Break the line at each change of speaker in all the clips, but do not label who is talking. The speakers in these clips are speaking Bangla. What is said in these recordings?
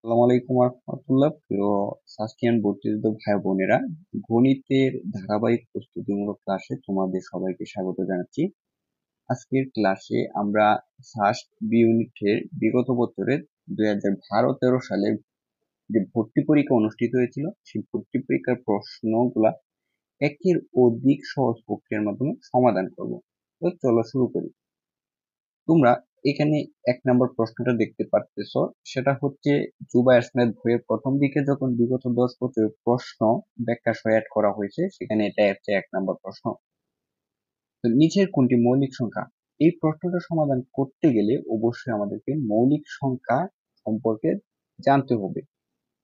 আসসালামু আলাইকুম রহমতুল্লাহ। প্রিয় সাস্টিয়ান ভর্তিযুক্ত ভাই বোনেরা, গণিতের ধারাবাহিক প্রস্তুতিমূলক ক্লাসে তোমাদের সবাইকে স্বাগত জানাচ্ছি। আজকের ক্লাসে আমরা ফার্স্ট বি ইউনিটের বিগত বছরের 2012-13 সালে যে ভর্তি পরীক্ষা অনুষ্ঠিত হয়েছিল সেই ভর্তি পরীক্ষার প্রশ্নগুলা একের অধিক সহজ প্রক্রিয়ার মাধ্যমে সমাধান করব। তো চলো শুরু করি। তোমরা এখানে 1 নম্বর প্রশ্নটা দেখতে পারতেছো, সেটা হচ্ছে জুবায়ের স্মিথ বইয়ের প্রথম দিকে যখন বিগত 10 বছরের প্রশ্ন ব্যাখ্যা সহ অ্যাড করা হয়েছে, সেখানে এটা হচ্ছে 1 নম্বর প্রশ্ন। তো নিচের কোনটি মৌলিক সংখ্যা? এই প্রশ্নটা সমাধান করতে গেলে অবশ্যই আমাদেরকে মৌলিক সংখ্যা সম্পর্কে জানতে হবে।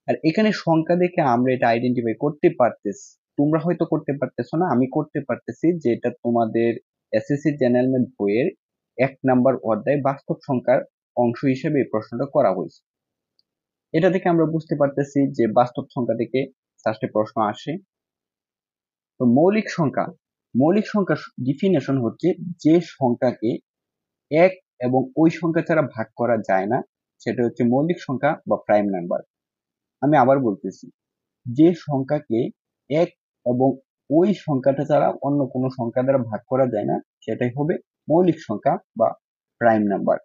আর এখানে সংখ্যা দেখে আমরা এটা আইডেন্টিফাই করতে পারতেছি। তোমরা হয়তো করতে পারতেছো না, আমি করতে পারতেছি, যে এটা তোমাদের এসএসসি জেনারেল ম্যাথ বইয়ের 1 নম্বর অধ্যায় বাস্তব সংখ্যার অংশ হিসেবে এই প্রশ্নটা করা হয়েছে। এটা থেকে আমরা বুঝতে পারতেছি যে বাস্তব সংখ্যা থেকে চারটে প্রশ্ন আসে। তো মৌলিক সংখ্যার ডিফিনেশন হচ্ছে যে সংখ্যাকে এক এবং ওই সংখ্যা ছাড়া ভাগ করা যায় না, সেটা হচ্ছে মৌলিক সংখ্যা বা প্রাইম নাম্বার। আমি আবার বলতেছি, যে সংখ্যাকে এক এবং ওই সংখ্যাটা ছাড়া অন্য কোনো সংখ্যা দ্বারা ভাগ করা যায় না, সেটাই হবে মৌলিক সংখ্যা বা প্রাইম নাম্বার।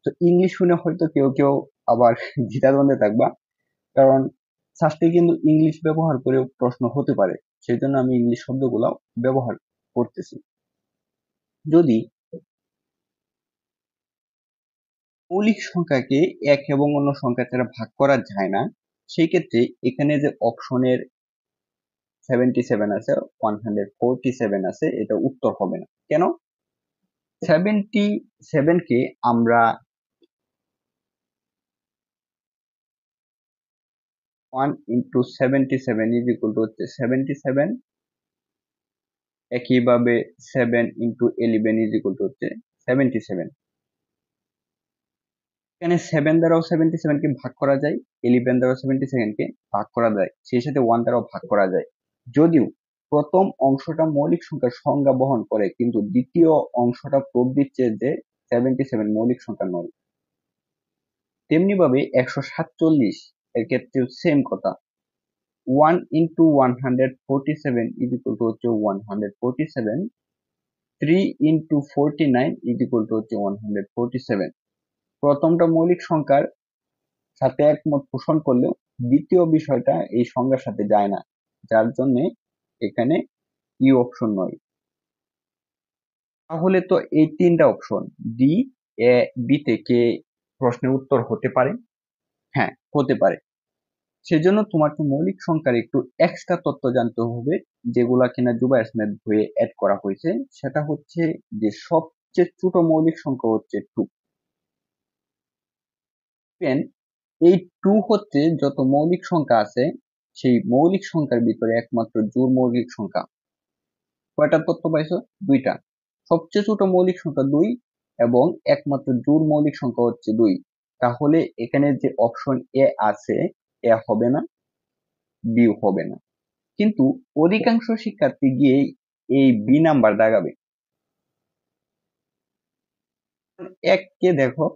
তো ইংলিশ শুনে হয়তো কেউ কেউ আবার দ্বিধাদ্বন্দ্বে থাকবা, কারণ শাস্ত্রে কিন্তু ইংলিশ ব্যবহার করে প্রশ্ন হতে পারে, সেই জন্য আমি ইংলিশ শব্দগুলো ব্যবহার করতেছি। যদি মৌলিক সংখ্যাকে এক এবং অন্য সংখ্যা ছাড়া ভাগ করা যায় না, সেই ক্ষেত্রে এখানে যে অপশনের 77 আছে, 147 আছে, এটা উত্তর হবে না। কেন? 77 কে আমরা 1 × 77 হচ্ছে 77, একইভাবে 7 × 11 হচ্ছে 77। এখানে 7 দ্বারাও 77 কে ভাগ করা যায়, 11 দ্বারাও 77 কে ভাগ করা যায়, সেই সাথে 1 দ্বারাও ভাগ করা যায়। যদিও প্রথম অংশটা মৌলিক সংখ্যার সংজ্ঞা বহন করে, কিন্তু দ্বিতীয় অংশটা প্রুফ দিচ্ছে যে 77 মৌলিক সংখ্যা নয়। তেমনি ভাবে 147 এর ক্ষেত্রেও সেম কথা। 1 × 147 হচ্ছে 147, 3 × 49 হচ্ছে 147। প্রথমটা মৌলিক সংখ্যার সাথে একমত পোষণ করলেও দ্বিতীয় বিষয়টা এই সংজ্ঞার সাথে যায় না, যার জন্য এখানে ই অপশন নয়। তাহলে তো এই 3টা অপশন ডি, এ, বি থেকে প্রশ্নের উত্তর হতে পারে। হ্যাঁ, হতে পারে। সেজন্য তোমাকে মৌলিক সংখ্যার একটু এক্সট্রা তথ্য জানতে হবে, যেগুলা কিনা জুবায়ের স্মিথ বইয়ে অ্যাড করা হয়েছে। সেটা হচ্ছে যে সবচেয়ে ছোট মৌলিক সংখ্যা হচ্ছে 2। এই 2 হচ্ছে যত মৌলিক সংখ্যা আছে সেই মৌলিক সংখ্যার ভিতরে একমাত্র জোড় মৌলিক সংখ্যা। কয়টা তথ্য পাইছো? 2টা। সবচেয়ে ছোট মৌলিক সংখ্যা 2 এবং একমাত্র জোড় মৌলিক সংখ্যা হচ্ছে 2। তাহলে এখানে যে অপশন এ আছে, এ হবে না, বি হবে না। কিন্তু অধিকাংশ শিক্ষার্থী গিয়ে এই বি নাম্বার দাগাবে। এক কে দেখো,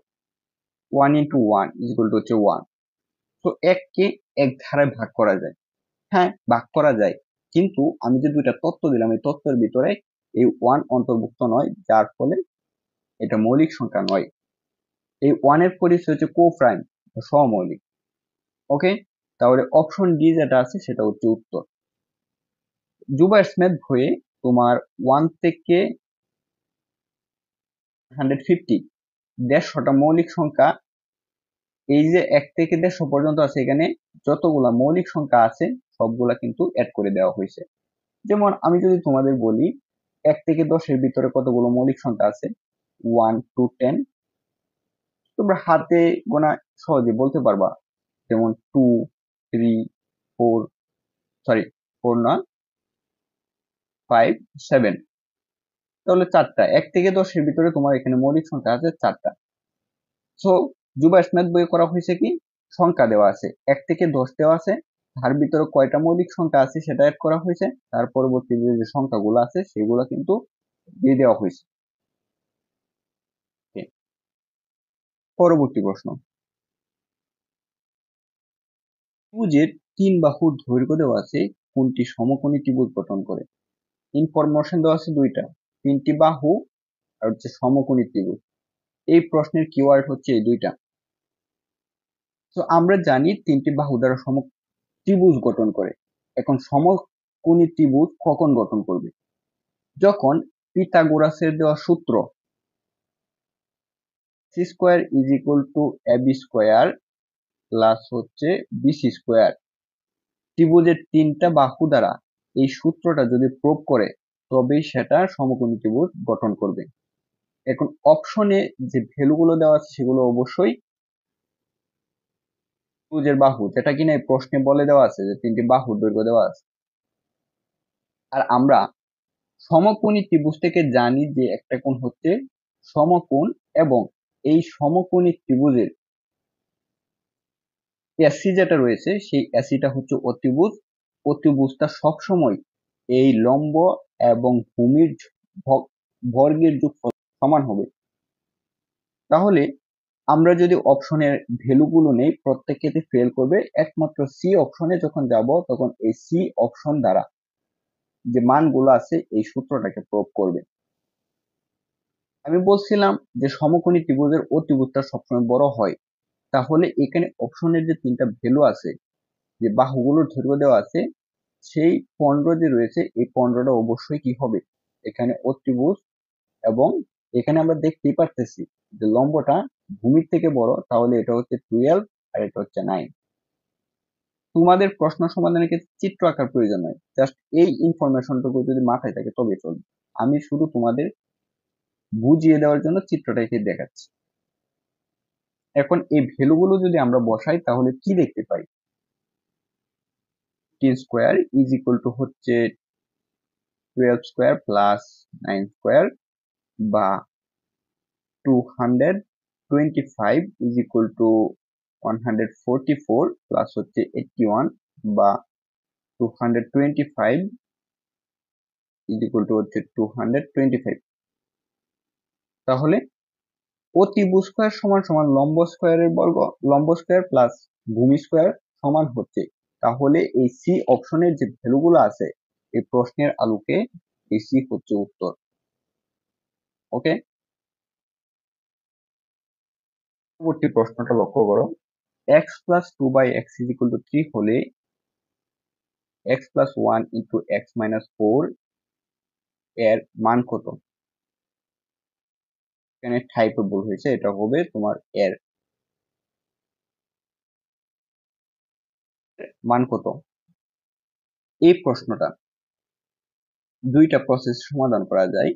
1 × 1 হচ্ছে 1। তো এক কে এক ধারায় ভাগ করা যায়। হ্যাঁ, ভাগ করা যায়, কিন্তু আমি যে 2টা তথ্য দিলাম এই তথ্যের ভিতরে এই 1 অন্তর্ভুক্ত নয়, যার ফলে এটা মৌলিক সংখ্যা নয়। এই 1 এর পরিচয় হচ্ছে কোপ্রাইম, সহমৌলিক। ওকে, তাহলে অপশন ডি যেটা আছে সেটা হচ্ছে উত্তর। জুবায়ের স্মিথ বইয়ে তোমার 1 থেকে 150 150টা মৌলিক সংখ্যা, এই যে 1 থেকে 150 পর্যন্ত আছে, এখানে যতগুলা মৌলিক সংখ্যা আছে সবগুলা কিন্তু অ্যাড করে দেওয়া হয়েছে। যেমন আমি যদি তোমাদের বলি 1 থেকে 10-এর ভিতরে কতগুলো মৌলিক সংখ্যা আছে, 1 to 10, তোমরা হাতে গোনা সহজে বলতে পারবা। যেমন 2, 3, 4, সরি 4 না, 5, 7, তাহলে 4টা। 1 থেকে 10-এর ভিতরে তোমার এখানে মৌলিক সংখ্যা আছে 4টা। সো জুবায়ের স্মিথ বইয়ে করা হয়েছে কি, সংখ্যা দেওয়া আছে, 1 থেকে 10 দেওয়া আছে, তার ভিতরে কয়টা মৌলিক সংখ্যা আছে সেটা অ্যাড করা হয়েছে, তার পরবর্তী যে সংখ্যাগুলো আছে সেগুলো কিন্তু দিয়ে দেওয়া হয়েছে। পরবর্তী প্রশ্ন। ত্রিভুজের 3 বাহুর দৈর্ঘ্য দেওয়া আছে, কোনটি সমকোণী ত্রিভুজ গঠন করে? ইনফরমেশন দেওয়া আছে দুইটা, 3টি বাহু আর হচ্ছে সমকোণী ত্রিভুজ। এই প্রশ্নের কিওয়ার্ড হচ্ছে এই দুইটা। তো আমরা জানি 3টি বাহু দ্বারা ত্রিভুজ গঠন করে। এখন সমকোণী ত্রিভুজ কখন গঠন করবে? যখন পিথাগোরাসের দেওয়া সূত্র C square is equal to AB square plus হচ্ছে বিসি স্কোয়ার, ত্রিভুজের 3টা বাহু দ্বারা এই সূত্রটা যদি প্রয়োগ করে তবেই সেটা সমকোণী ত্রিভুজ গঠন করবে। এখন অপশনে যে ভ্যালুগুলো দেওয়া আছে সেগুলো অবশ্যই ত্রিভুজের বাহু, যেটা কিনা এই প্রশ্নে বলে দেওয়া আছে যে 3টি বাহুর দৈর্ঘ্য দেওয়া আছে। আর আমরা সমকোণী ত্রিভুজ থেকে জানি যে একটা কোণ হচ্ছে সমকোণ, এবং এই সমকোণী ত্রিভুজের এসি যেটা রয়েছে সেই এসিটা হচ্ছে অতিভুজ। অতিভুজটা সবসময় এই লম্ব এবং ভূমির বর্গের যোগফল সমান হবে। তাহলে আমরা যদি অপশনের ভ্যালুগুলো নেই প্রত্যেকটি ফেল করবে, একমাত্র সি অপশনে যখন যাব তখন এই সি অপশন দ্বারা যে মানগুলো আছে এই সূত্রটাকে প্রয়োগ করবে। আমি বলছিলাম যে সমকোণী ত্রিভুজের অতিভুজটা সবসময় বড় হয়, তাহলে এখানে অপশনের যে 3টা ভ্যালু আছে, যে বাহুগুলোর দৈর্ঘ্য দেওয়া আছে, সেই 15 যে রয়েছে এই 15টা অবশ্যই কি হবে এখানে অতিভুজ। এবং এখানে আমরা দেখতেই পারতেছি যে লম্বটা ভূমির থেকে বড়, তাহলে এটা হচ্ছে 12 আর এটা হচ্ছে 9। তোমাদের প্রশ্ন সমাধানের ক্ষেত্রে চিত্র আঁকার প্রয়োজন নয়, জাস্ট এই ইনফরমেশনটুকু যদি মাথায় থাকে তবে চলবে। আমি শুধু তোমাদের বুঝিয়ে দেওয়ার জন্য চিত্রটাকে দেখাচ্ছি। এখন এই ভ্যালুগুলো যদি আমরা বসাই তাহলে কি দেখতে পাই? 10 স্কোয়ার ইজ ইকুয়াল টু হচ্ছে 12 স্কোয়ার প্লাস 9 স্কোয়ার, বা 225 ইজ ইকুয়াল টু 144 প্লাস হচ্ছে 81, বা 225 ইজ ইকুয়াল টু হচ্ছে 225। তাহলে অতিভুজ স্কয়ার সমান সমান লম্ব স্কয়ারের বর্গ, লম্ব স্কয়ার প্লাস ভূমি স্কয়ার সমান হচ্ছে, তাহলে এই সি অপশনের যে ভ্যালুগুলো আছে এই প্রশ্নের আলোকে এই সি হচ্ছে উত্তর। ওকে, পরবর্তী প্রশ্নটা লক্ষ্য করো, x plus 2/x is equal to 3 হলে x plus 1 into x minus 4 এর মান কত? এখানে টাইপে ভুল হয়েছে, এটা হবে তোমার এর মান কত। এই প্রশ্নটা দুইটা প্রসেস সমাধান করা যায়।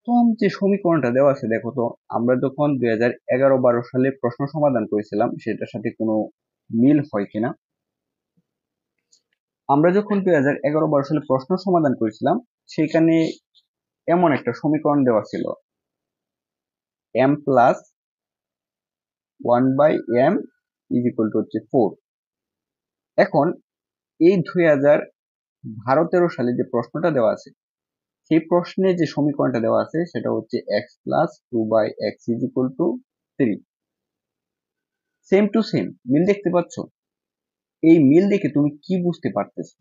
প্রথম যে সমীকরণটা দেওয়া আছে দেখো তো, আমরা যখন 2011-12 সালে প্রশ্ন সমাধান করেছিলাম সেটার সাথে কোনো মিল হয় কিনা। আমরা যখন 2011-12 সালে প্রশ্ন সমাধান করেছিলাম সেখানে এমন একটা সমীকরণ দেওয়া ছিল, m plus 1/m is equal to হচ্ছে 4। এখন এই 2012-13 সালে যে প্রশ্নটা দেওয়া আছে সেই প্রশ্নে যে সমীকরণটা দেওয়া আছে সেটা হচ্ছে x plus 2/x is equal to 3। Same to same মিল দেখতে পাচ্ছ? এই মিল দেখে তুমি কি বুঝতে পারতেছো?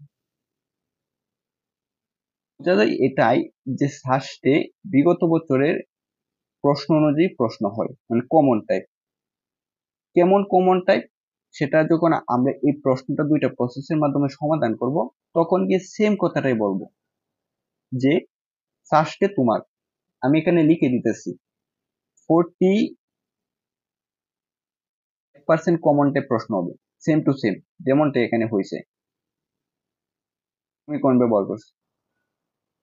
বোঝা যায় এটাই যে সাস্টে বিগত বছরের প্রশ্ন অনুযায়ী প্রশ্ন হয়, মানে কমন টাইপ। কেমন কমন টাইপ? সেটা যখন আমরা এই প্রশ্নটা দুইটা প্রসেসের মাধ্যমে সমাধান করব তখন গিয়ে সেম কথাটাই বলবো যে সাস্টে তোমার, আমি এখানে লিখে দিতেছি 40% কমন টাইপ প্রশ্ন হবে, সেম টু সেম যেমনটা এখানে হয়েছে। তুমি কোন ব্যবহার করছো?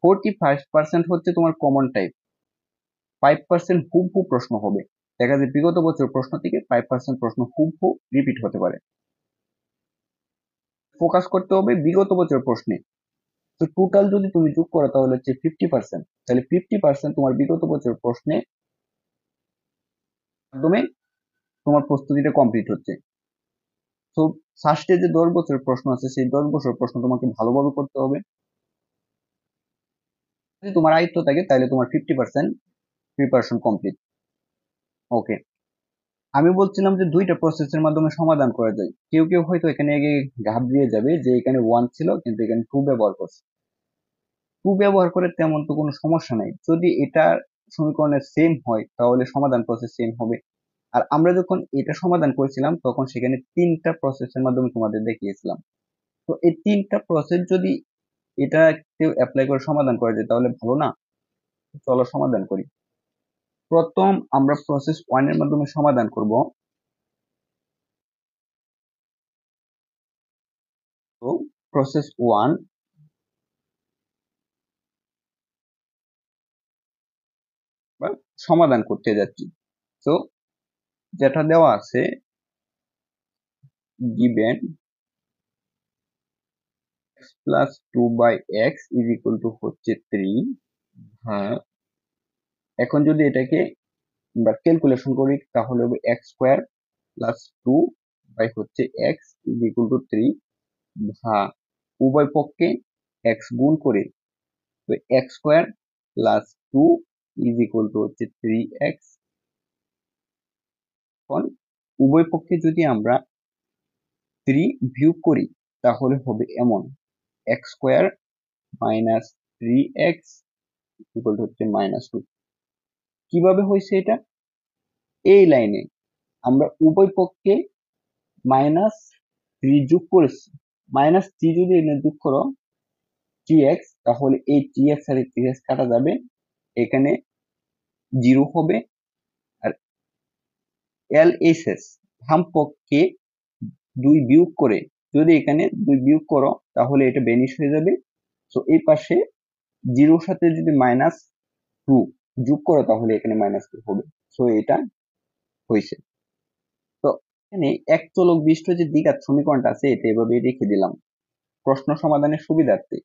45% হচ্ছে তোমার কমন টাইপ, 5% হুবহু প্রশ্ন হবে। দেখা যায় বিগত বছর প্রশ্ন থেকে 5% প্রশ্ন হুবহু রিপিট হতে পারে। ফোকাস করতে হবে বিগত বছর প্রশ্নে। তো টোটাল যদি তুমি যোগ করো তাহলে হচ্ছে 50%, তাহলে 50% তোমার বিগত বছর প্রশ্নে মাধ্যমে তোমার প্রস্তুতিটা কমপ্লিট হচ্ছে। তো ফার্স্টে যে 10 বছরের প্রশ্ন আছে সেই 10 বছর প্রশ্ন তোমাকে ভালোভাবে করতে হবে। যদি তোমার আয়ত্ত থাকে তাহলে তোমার 50% প্রিপারেশন কমপ্লিট। ওকে, আমি বলছিলাম যে দুইটা প্রসেসের মাধ্যমে সমাধান করা যায়। কেউ কেউ হয়তো এখানে আগে ঘাবড়িয়ে যাবে যে এখানে 1 ছিল কিন্তু এখানে 2 ব্যবহার করছে। 2 ব্যবহার করে তেমন তো কোনো সমস্যা নাই, যদি এটা সমীকরণের সেম হয় তাহলে সমাধান প্রসেস সেম হবে। আর আমরা যখন এটা সমাধান করেছিলাম তখন সেখানে তিনটা প্রসেসের মাধ্যমে তোমাদের দেখিয়েছিলাম। তো এই তিনটা প্রসেস যদি এটা কেউ অ্যাপ্লাই করে সমাধান করা যায় তাহলে ভালো না? চলো সমাধান করি। প্রথম আমরা প্রসেস 1 এর মাধ্যমে সমাধান করব। তো প্রসেস 1 বা সমাধান করতে যাচ্ছি। তো যেটা দেওয়া আছে given x plus 2 by x is equal to হচ্ছে 3। হ্যাঁ, এখন যদি এটাকে আমরা ক্যালকুলেশন করি তাহলে হবে x স্কয়ার প্লাস 2 বাই হচ্ছে x is equal to 3 ভাগ উভয় পক্ষে x গুণ করে, তো x square plus 2 is equal to হচ্ছে 3x। এখন উভয় পক্ষে যদি আমরা 3 বিয়োগ করি তাহলে হবে এমন x square minus 3x equal to হচ্ছে -2। কিভাবে হয়েছে এটা? এই লাইনে আমরা উভয় পক্ষে -3 যোগ করেছি। -3 যদি এখানে যোগ করো 3x, তাহলে এই 3x আর 3x কাটা যাবে, এখানে 0 হবে। আর LHS বাম পক্ষে 2 বিয়োগ করে, যদি এখানে 2 বিয়োগ করো তাহলে এটা ভ্যানিশ হয়ে যাবে। তো এই পাশে 0 সাথে যদি -2 যোগ করো তাহলে এখানে -2 হবে। সো এটা হয়েছে। তো এখানে এক চলক বিশিষ্ট যে দ্বিঘাত সমীকরণটা আছে এটা এভাবে রেখে দিলাম প্রশ্ন সমাধানের সুবিধার্থে।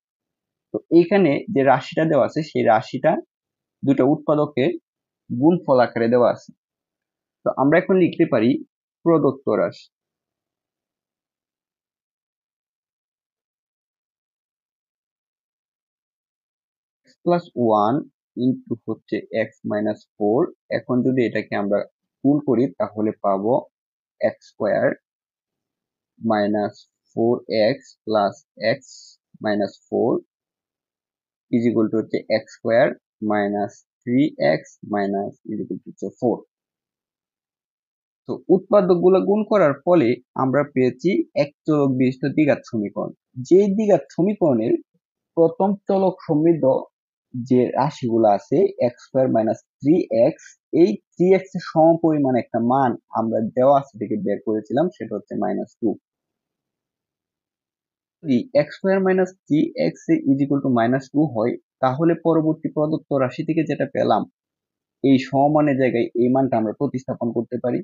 তো এইখানে যে রাশিটা দেওয়া আছে সেই রাশিটা দুটো উৎপাদকের গুণফল আকারে দেওয়া আছে। তো আমরা এখন লিখতে পারি প্রদত্ত রাশি x প্লাস 1 ইন্টু হচ্ছে x মাইনাস 4। এখন যদি এটাকে আমরা গুণ করি তাহলে পাবো x square minus 4x plus x minus 4 is equal to হচ্ছে x square minus 3x minus is equal to হচ্ছে 4। তো উৎপাদক গুলো গুণ করার ফলে আমরা পেয়েছি এক চলক বিশিষ্ট দ্বিঘাত সমীকরণ। যে দ্বিঘাত সমীকরণের প্রথম চলক সমৃদ্ধ যে রাশিগুলো আছে এক্স স্কোয়ার মাইনাস 3x, এই 3x এর সমপরিমাণ একটা মান আমরা দেওয়া আছে থেকে বের করেছিলাম, সেটা হচ্ছে -2। যদি x square minus 3x is equal to -2 হয় তাহলে পরবর্তী প্রদত্ত রাশি থেকে যেটা পেলাম এই সমমানের জায়গায় এই মানটা আমরা প্রতিস্থাপন করতে পারি।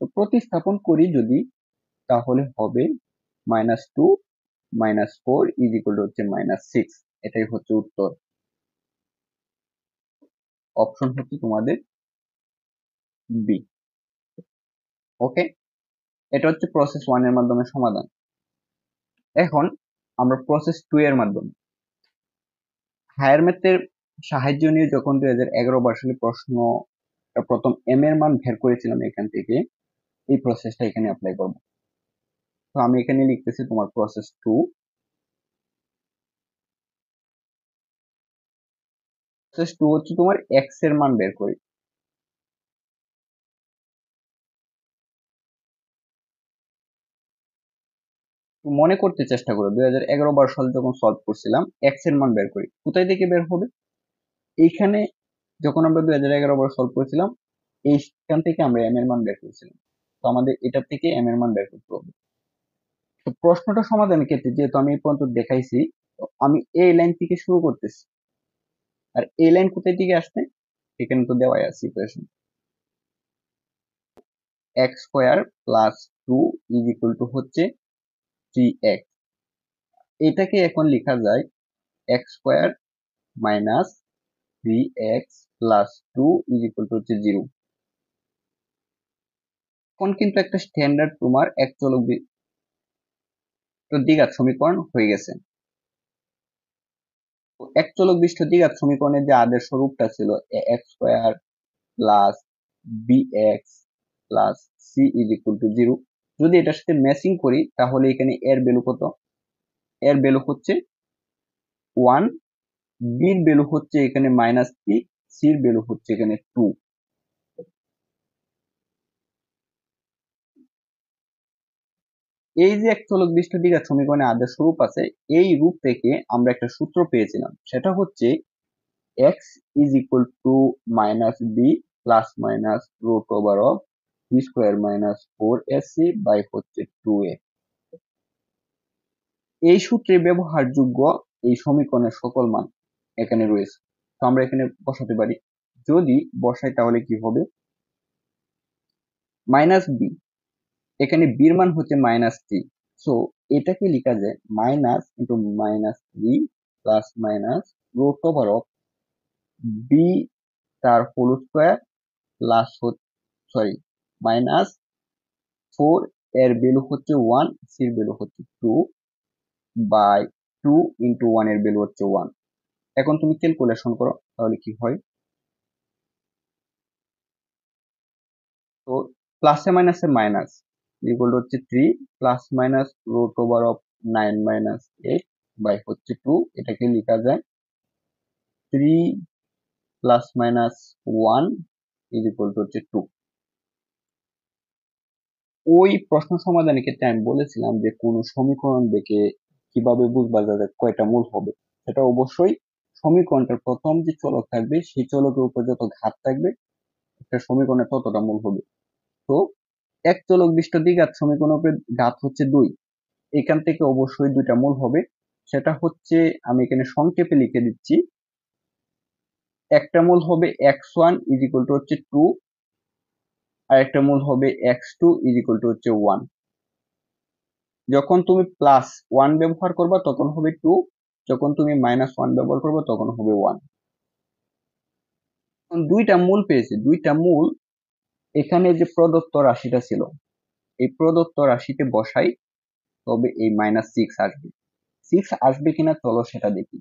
তো প্রতিস্থাপন করি যদি তাহলে হবে -2 -4 ইজ ইকুয়াল টু হচ্ছে -6। এটাই হচ্ছে উত্তর। অপশন হচ্ছে তোমাদের বি। ওকে, এটা হচ্ছে প্রসেস 1 এর মাধ্যমে সমাধান। এখন আমরা প্রসেস 2 এর মাধ্যমে হায়ার ম্যাথের সাহায্য নিয়ে যখন 2011 সালে প্রশ্ন প্রথম এম এর মান বের করেছিলাম এখান থেকে এই প্রসেসটা এখানে অ্যাপ্লাই করব। তো আমি এখানে লিখতেছি তোমার প্রসেস 2। প্রসেস 2 হচ্ছে তোমার এক্স এর মান বের করি। মনে করতে চেষ্টা করো 2011 সালে যখন সলভ করছিলাম এক্স এর মান বের করি, কোথায় থেকে বের হবে? এইখানে যখন আমরা 2011 সলভ করেছিলাম এইখান থেকে আমরা এম এর মান বের করেছিলাম। তো আমাদের এটা থেকে এম এর মান বের করতে হবে। তো প্রশ্নটা সমাধানের ক্ষেত্রে যেহেতু আমি এই পর্যন্ত দেখাইছি, তো আমি এই লাইন থেকে শুরু করতেছি। আর এই লাইন কোথায় থেকে আসছে? এখানে তো দেওয়াই আছে equation x square plus 2 is equal to হচ্ছে 3x। এটাকে এখন লেখা যায় x square minus 3x plus 2 is equal to হচ্ছে 0। এখন কিন্তু একটা স্ট্যান্ডার্ড তোমার এক চলক দ্বিঘাত সমীকরণ হয়ে গেছে। এক চলক বিশিষ্ট দ্বিঘাত সমীকরণের যে আদর্শ রূপটা ছিল x square plus bx plus C is equal to 0। যদি এটার সাথে ম্যাচিং করি তাহলে এখানে এর ভ্যালু কত? এর ভ্যালু হচ্ছে 1, বির ভ্যালু হচ্ছে এখানে -3, সির ভ্যালু হচ্ছে এখানে 2। এই যে এক চলক বিশিষ্ট দ্বিঘাত সমীকরণের আদর্শ রূপ আছে, এই রূপ থেকে আমরা একটা সূত্র পেয়েছিলাম, সেটা হচ্ছে x is equal to -b plus minus root over of b square minus 4ac by হচ্ছে 2a। এই সূত্রে ব্যবহারযোগ্য এই সমীকরণের সকল মান এখানে রয়েছে, তো আমরা এখানে বসাতে পারি। যদি বসাই তাহলে কি হবে? -b, এখানে b এর মান হচ্ছে -3, সো এটাকে লেখা যায় minus into -3 plus minus root over of b তার হোল স্কয়ার প্লাস সরি -4 এর ভ্যালু হচ্ছে 1, সি এর ভ্যালু হচ্ছে 2 বাই 2 ইন্টু 1 এর ভ্যালু হচ্ছে 1। এখন তুমি ক্যালকুলেশন করো তাহলে কি হয়। তো প্লাসে মাইনাসে মাইনাস ইকুয়াল হচ্ছে 3 plus minus root over of 9 minus 8 by হচ্ছে 2। এটাকে লেখা যায় 3 প্লাস মাইনাস 1 ইকুয়াল হচ্ছে 2। ওই প্রশ্ন সমাধানের ক্ষেত্রে আমি বলেছিলাম যে কোন সমীকরণ দেখে কিভাবে বুঝবা যাবে কয়টা মূল হবে। সেটা অবশ্যই সমীকরণটার প্রথম যে চলক থাকবে সেই চলকের উপর যত ঘাত থাকবে একটা সমীকরণের ততটা মূল হবে। তো এক চলক বিশিষ্ট দ্বিঘাত সমীকরণের উপর ঘাত হচ্ছে 2, এখান থেকে অবশ্যই দুইটা মূল হবে। সেটা হচ্ছে আমি এখানে সংক্ষেপে লিখে দিচ্ছি। একটা মূল হবে x1 ইজ ইকুয়াল টু হচ্ছে 2, আর একটা মূল হবে x2 ইজ ইকুয়াল টু হচ্ছে 1। যখন তুমি +1 ব্যবহার করবা তখন হবে 2, যখন তুমি -1 ব্যবহার করবা তখন হবে 1। দুইটা মূল পেয়েছি, দুইটা মূল এখানে যে প্রদত্ত রাশিটা ছিল এই প্রদত্ত রাশিতে বসাই, তবে এই -6 আসবে। 6 আসবে কিনা চলো সেটা দেখি।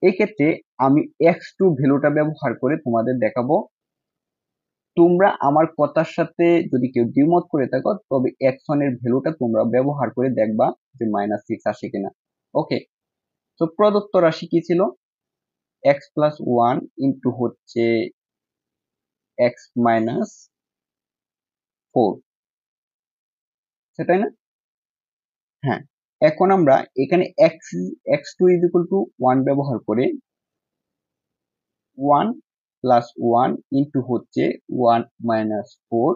এই ক্ষেত্রে আমি x2 ভ্যালুটা ব্যবহার করে তোমাদের দেখাবো। তোমরা আমার কথার সাথে যদি কেউ দ্বিমত করে থাকো তবে x1 এর ভ্যালুটা তোমরা ব্যবহার করে দেখবা যে -6 আসে কিনা। ওকে, তো প্রদত্ত রাশি কি ছিল? x প্লাস 1 ইন্টু হচ্ছে x মাইনাস 4, সেটাই না? হ্যাঁ, এখন আমরা এখানে x2 ইজ ইকুয়াল টু 1 ব্যবহার করে 1 প্লাস 1 ইন্টু হচ্ছে 1 মাইনাস 4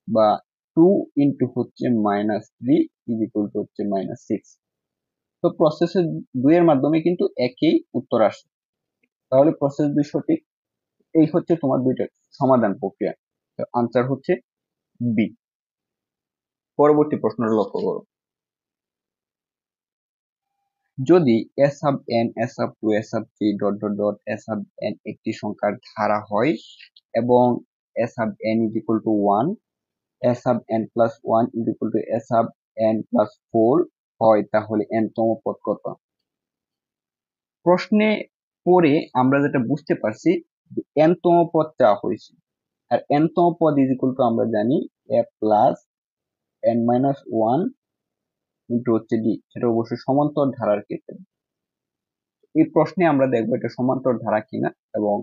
বা 2 ইন্টু হচ্ছে -3 ইজ ইকুয়াল টু হচ্ছে -6। তো প্রসেসের 2 এর মাধ্যমে কিন্তু একই উত্তর আসে। তাহলে প্রসেস 2 সঠিক। এই হচ্ছে তোমার দুইটা সমাধান প্রক্রিয়া। তো আনসার হচ্ছে বি। পরবর্তী প্রশ্নটা লক্ষ্য করো। যদি s sub n, s sub 2, s sub 3 dot dot dot s sub n একটি সংখ্যার ধারা হয় এবং s sub n is equal to 1, s sub n plus 1 is equal to s sub n plus 4 হয়, তাহলে n তম পদ কত? প্রশ্নে পড়ে আমরা যেটা বুঝতে পারছি n তম পদ চাওয়া হয়েছে, আর n তম পদ is equal to আমরা জানি a plus n minus 1 into হচ্ছে d, সেটা অবশ্যই সমান্তর ধারার ক্ষেত্রে। এই প্রশ্নে আমরা দেখবো এটা সমান্তর ধারা কিনা এবং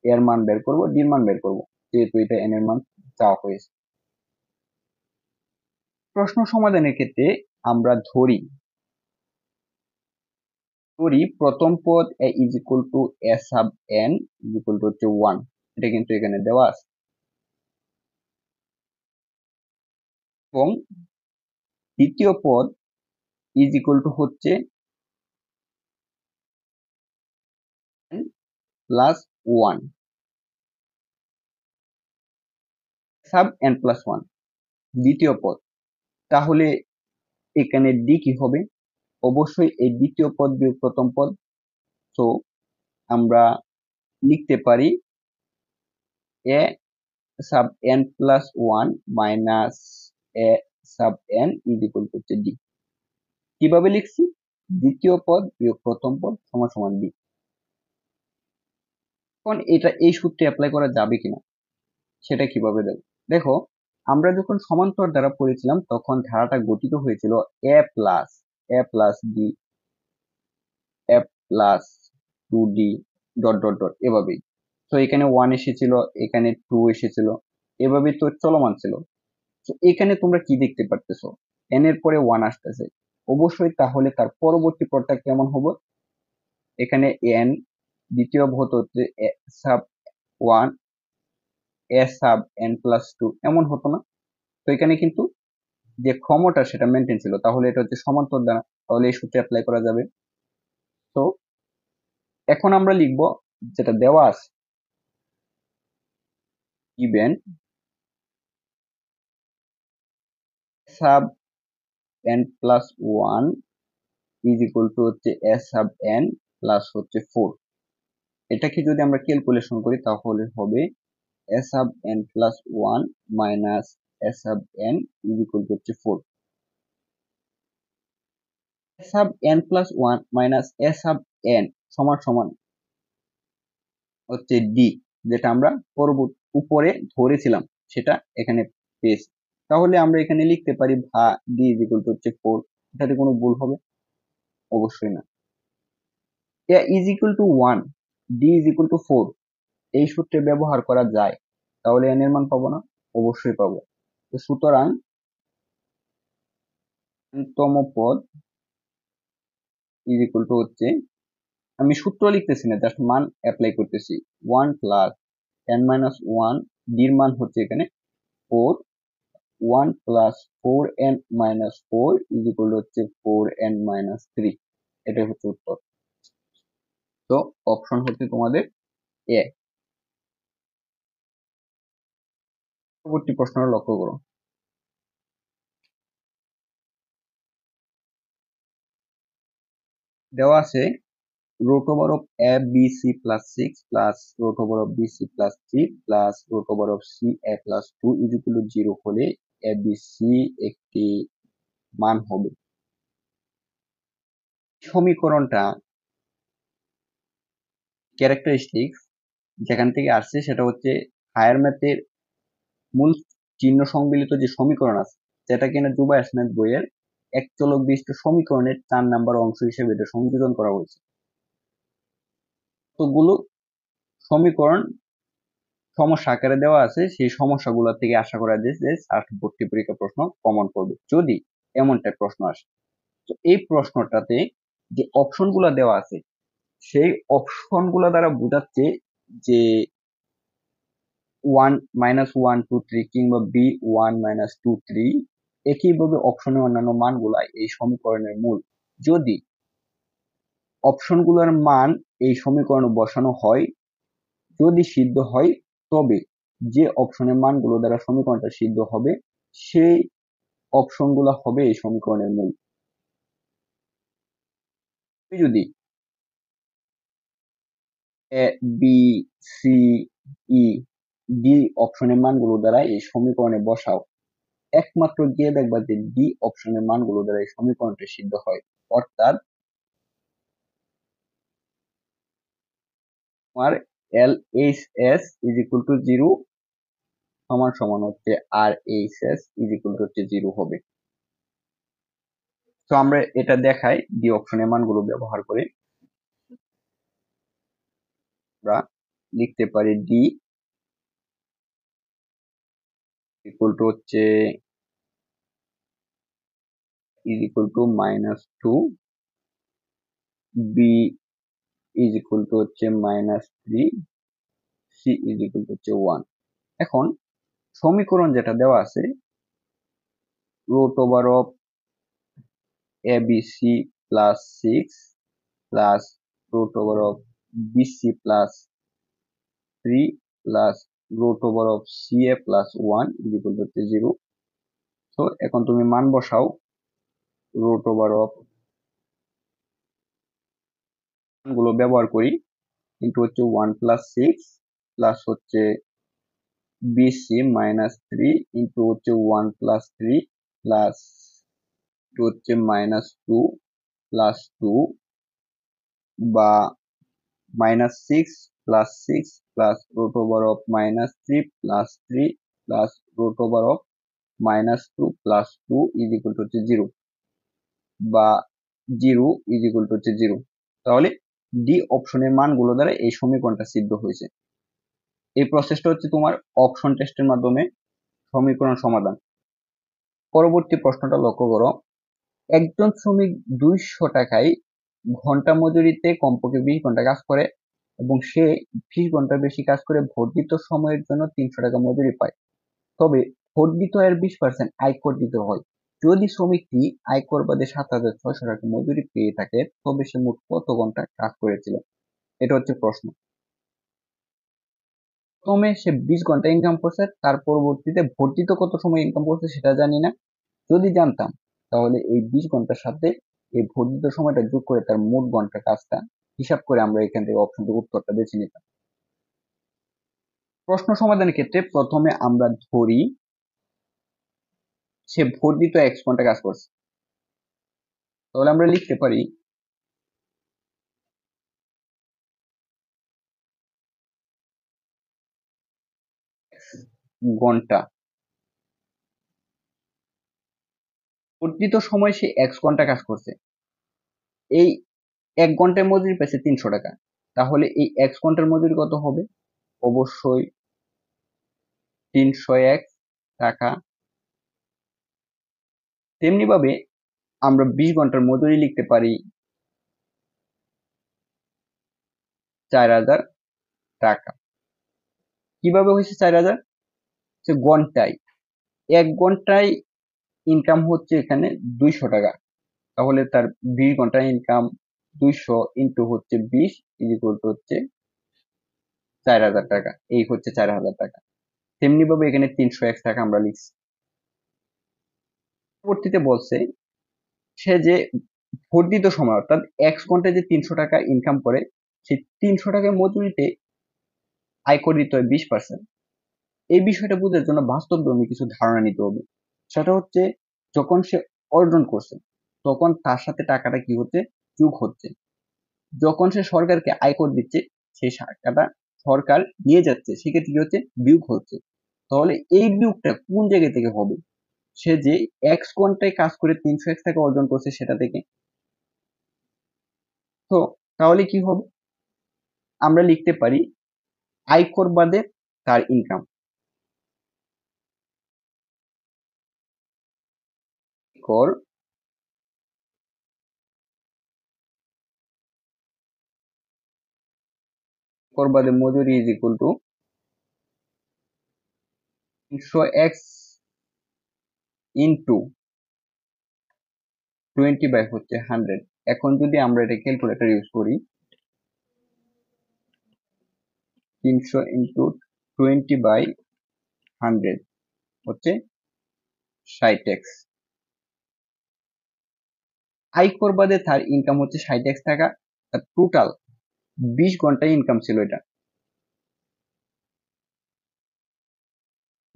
এর মান বের করব, ডি এর মান বের করব, যেহেতু এটা এন এর মান চাওয়া হয়েছে। প্রশ্ন সমাধানের ক্ষেত্রে আমরা ধরি প্রথম পদ a is equal two a sub n is equal to হচ্ছে 1, এটা কিন্তু এখানে দেওয়া আছে। এবং দ্বিতীয় পদ ইজ ইকুয়াল টু হচ্ছে প্লাস 1 সাব n প্লাস 1 দ্বিতীয় পদ। তাহলে এখানে ডি কি হবে? অবশ্যই এই দ্বিতীয় পদ বিয়োগ প্রথম পদ। তো আমরা লিখতে পারি a sub n plus 1 minus a sub n is equal to d। কিভাবে লিখছি? দ্বিতীয় পদ বিয়োগ প্রথম পদ সমান সমান d। এখন এটা এই সূত্রে অ্যাপ্লাই করা যাবে কিনা সেটা কিভাবে দেখো। আমরা যখন সমান্তর ধারা পড়েছিলাম তখন ধারাটা গঠিত হয়েছিল a plus B A plus 2d dot dot dot এভাবেই। তো এখানে 1 এসেছিল, এখানে 2 এসেছিল, এভাবেই তো চলমান ছিল। তো এখানে তোমরা কি দেখতে পারতেছো, n এর পরে 1 আসতেছে, অবশ্যই তাহলে তার পরবর্তী পদটা কেমন হবে? এখানে n দ্বিতীয় পদ হচ্ছে a sub 1 a sub n plus 2 এমন হতো না? তো এখানে কিন্তু যে ক্ষমতা সেটা মেনটেন ছিল, তাহলে এটা হচ্ছে সমান্তর দ্বারা, তাহলে এই সূত্রে অ্যাপ্লাই করা যাবে। তো এখন আমরা লিখব যেটা দেওয়া আছে, given sub n plus 1 is equal to হচ্ছে a sub n plus হচ্ছে 4। এটাকে যদি আমরা ক্যালকুলেশন করি তাহলে হবে a sub n plus 1 minus a sub n is equal to হচ্ছে 4। a sub n plus 1 minus a sub n সমান সমান হচ্ছে d, যেটা আমরা উপরে ধরেছিলাম সেটা এখানে পেয়েছি। তাহলে আমরা এখানে লিখতে পারি d is equal to হচ্ছে 4। এটাতে কোনো ভুল হবে? অবশ্যই না। a is equal to 1 d is equal to 4 এই সূত্রে ব্যবহার করা যায়, তাহলে n এর মান পাবো না? অবশ্যই পাবো। তো সুতরাং তম পদ is equal to হচ্ছে, আমি সূত্র লিখতেছি না, জাস্ট মান অ্যাপ্লাই করতেছি, 1 প্লাস n মাইনাস 1 ডির মান হচ্ছে এখানে 4, 1 plus 4n minus 4 is equal হচ্ছে 4n মাইনাস 3। এটাই হচ্ছে উত্তর। তো অপশন হচ্ছে তোমাদের এ। পরবর্তী প্রশ্নটা লক্ষ্য করো, দেওয়া আছে root over of abc plus 6 plus root over of bc plus 3 plus root over of ca plus 2 is equal to 0 হলে abc একটি মান হবে। সমীকরণটা ক্যারেক্টারিস্টিক্স যেখান থেকে আসছে সেটা হচ্ছে হায়ার ম্যাথের মূল চিহ্ন সংবলিত যে সমীকরণ আছে, যেটা কিনা জুবায়ের স্মিথ বইয়ের এক চলক বিশিষ্ট সমীকরণের 4 নাম্বার অংশ হিসেবে এটা সংযোজন করা হয়েছে। কতগুলো সমীকরণ সমস্যা আকারে দেওয়া আছে, সেই সমস্যাগুলো থেকে আশা করা যায় যে ভর্তি পরীক্ষা প্রশ্ন কমন পড়বে যদি এমন টাইপ প্রশ্ন আসে। তো এই প্রশ্নটাতে যে অপশনগুলো দেওয়া আছে সেই অপশনগুলো দ্বারা বোঝাচ্ছে যে 1 -1 2 3 কিংবা বি 1 -2 3 একইভাবে অপশনের অন্যান্য মানগুলা এই সমীকরণের মূল। যদি অপশনগুলোর মান এই সমীকরণে বসানো হয়, যদি সিদ্ধ হয়, তবে যে অপশনের মানগুলো দ্বারা সমীকরণটা সিদ্ধ হবে সেই অপশনগুলো হবে এই সমীকরণের মূল। যদি A B C E D অপশনের মানগুলো দ্বারা এই সমীকরণে বসাও, একমাত্র গিয়ে দেখবা যে ডি অপশনের মানগুলো দ্বারা এই সমীকরণটা সিদ্ধ হয়। অর্থাৎ তোমার L H S is equal to 0 সমান সমান হচ্ছে R H S is equal to হচ্ছে 0 হবে। তো আমরা এটা দেখাই ডি অপশনের মানগুলো ব্যবহার করে। আমরা লিখতে পারি ডি ইকুয়াল টু হচ্ছে is equal to -2, B is equal to হচ্ছে -3, সি ইজ ইকুয়াল টু হচ্ছে 1। এখন সমীকরণ যেটা দেওয়া আছে root over of abc plus 6 plus root over of bc plus 3 plus root over of ca plus 1 is equal to হচ্ছে 0। তো এখন তুমি মান বসাও, রুট ওভার অফ গুলো ব্যবহার করি, কিন্তু হচ্ছে 1 প্লাস 6 প্লাস হচ্ছে bc মাইনাস 3 ইন্টু হচ্ছে 1 প্লাস 3 প্লাস হচ্ছে -2 প্লাস 2 বা -6 plus 6 plus root over of -3 plus 3 plus root over of -2 + 2 = হচ্ছে 0 বা 0 = হচ্ছে 0। তাহলে ডি অপশনের মানগুলো দ্বারা এই সমীকরণটা সিদ্ধ হয়েছে। এই প্রসেসটা হচ্ছে তোমার অপশন টেস্টের মাধ্যমে সমীকরণ সমাধান। পরবর্তী প্রশ্নটা লক্ষ্য করো, একজন শ্রমিক 200 টাকায় ঘন্টা মজুরিতে কমপক্ষে 20 ঘন্টা কাজ করে এবং সে 20 ঘন্টার বেশি কাজ করে বর্ধিত সময়ের জন্য 300 টাকা মজুরি পায়। তবে বর্ধিত আয়ের 20% আয়কর দিতে হয়। যদি শ্রমিকটি আয়কর বাদে 7,600 টাকা মজুরি পেয়ে থাকে তবে সে মোট কত ঘন্টা কাজ করেছিল? এটা হচ্ছে প্রশ্ন। প্রথমে সে 20 ঘন্টা ইনকাম করছে, তার পরবর্তীতে বর্ধিত কত সময় ইনকাম করছে সেটা জানি না। যদি জানতাম তাহলে এই 20 ঘন্টার সাথে এই বর্ধিত সময়টা যোগ করে তার মোট ঘন্টা কাজটা হিসাব করে আমরা এখান থেকে অপশন থেকে উত্তরটা বেছে নিতাম। প্রশ্ন সমাধানের ক্ষেত্রে প্রথমে আমরা ধরি সে বর্ধিত x ঘন্টা কাজ করছে, তাহলে আমরা লিখতে পারি ঘন্টা, বর্ধিত সময় সে x ঘন্টা কাজ করছে, এই 1 ঘন্টায় মজুরি পেয়েছে 300 টাকা, তাহলে এই x ঘন্টার মজুরি কত হবে? অবশ্যই 301 টাকা। তেমনি ভাবে আমরা 20 ঘন্টার মজুরি লিখতে পারি 4000 টাকা। কিভাবে হয়েছে 4000? ঘন্টায়, 1 ঘন্টায় ইনকাম হচ্ছে এখানে 200 টাকা, তাহলে তার 20 ঘন্টা ইনকাম 200 ইন্টু হচ্ছে 20 ইকুয়াল টু হচ্ছে 4000 টাকা। এই হচ্ছে 4000 টাকা। তেমনি ভাবে এখানে 301 টাকা আমরা লিখছি। পরবর্তীতে বলছে সে যে বর্ধিত সময় অর্থাৎ x ঘন্টায় যে 300 টাকা ইনকাম করে সেই 300 টাকা মজুরিতে আয়কর দিতে হয় 20%। এই বিষয়টা বোঝার জন্য বাস্তবধর্মী কিছু ধারণা নিতে হবে। সেটা হচ্ছে যখন সে অর্জন করছে তখন তার সাথে টাকাটা কি হচ্ছে? যোগ হচ্ছে। যখন সে সরকারকে আয়কর দিচ্ছে সেই টাকাটা সরকার নিয়ে যাচ্ছে, সেক্ষেত্রে কি হচ্ছে? বিয়োগ হচ্ছে। তাহলে এই বিয়োগটা কোন জায়গা থেকে হবে? সে যে x ঘন্টায় কাজ করে 301 টাকা অর্জন করছে সেটা থেকে। তো তাহলে কি হবে? আমরা লিখতে পারি আয়কর বাদে তার ইনকাম। কর বাদে মজুরি is equal to 300x into 20 by হচ্ছে 100। এখন যদি আমরা এটা ক্যালকুলেটর ইউজ করি, 300 ইন্টু 20 বাই 100 হচ্ছে 60x। আয়কর বাদে তার ইনকাম হচ্ছে 60x টাকা। তার টোটাল 20 ঘন্টা ইনকাম ছিল, এটা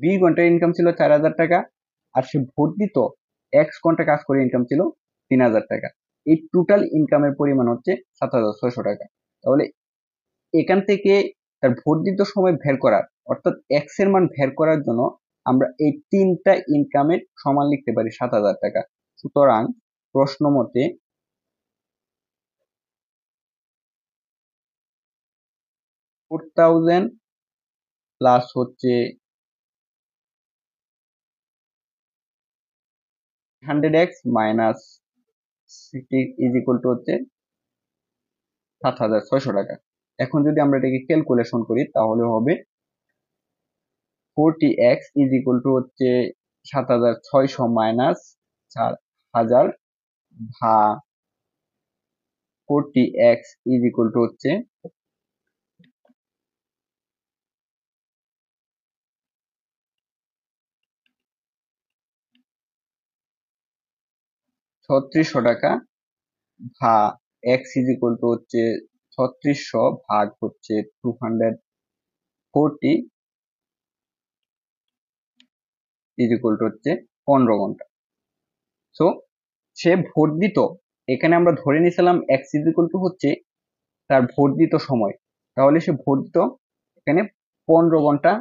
20 ঘন্টার ইনকাম ছিল 4000 টাকা, আর সে বর্ধিত x ঘন্টা কাজ করে ইনকাম ছিল 3000 টাকা। এই টোটাল ইনকামের পরিমাণ হচ্ছে 7600 টাকা। তাহলে এখান থেকে তার বর্ধিত সময় বের করার অর্থাৎ x এর মান বের করার জন্য আমরা এই তিনটা ইনকামের সমান লিখতে পারি 7000 টাকা। সুতরাং প্রশ্ন মতে 4000 প্লাস হচ্ছে 100x minus 60 is equal to হচ্ছে 7600 টাকা। এখন যদি আমরা এটাকে ক্যালকুলেশন করি তাহলে হবে 40x ইজ ইকুয়াল টু হচ্ছে 7600 মাইনাস 4000 ভাগ 40x ইজ ইকুয়াল টু হচ্ছে 3600 টাকা ভাগ x ইজ ইকুয়াল টু হচ্ছে 3600 ভাগ হচ্ছে 240 ইজ ইকুয়াল টু হচ্ছে 15 ঘন্টা। সো সে বর্ধিত, এখানে আমরা ধরে নিয়েছিলাম x ইজ ইকুয়াল টু হচ্ছে তার বর্ধিত সময়, তাহলে সে বর্ধিত এখানে 15 ঘন্টা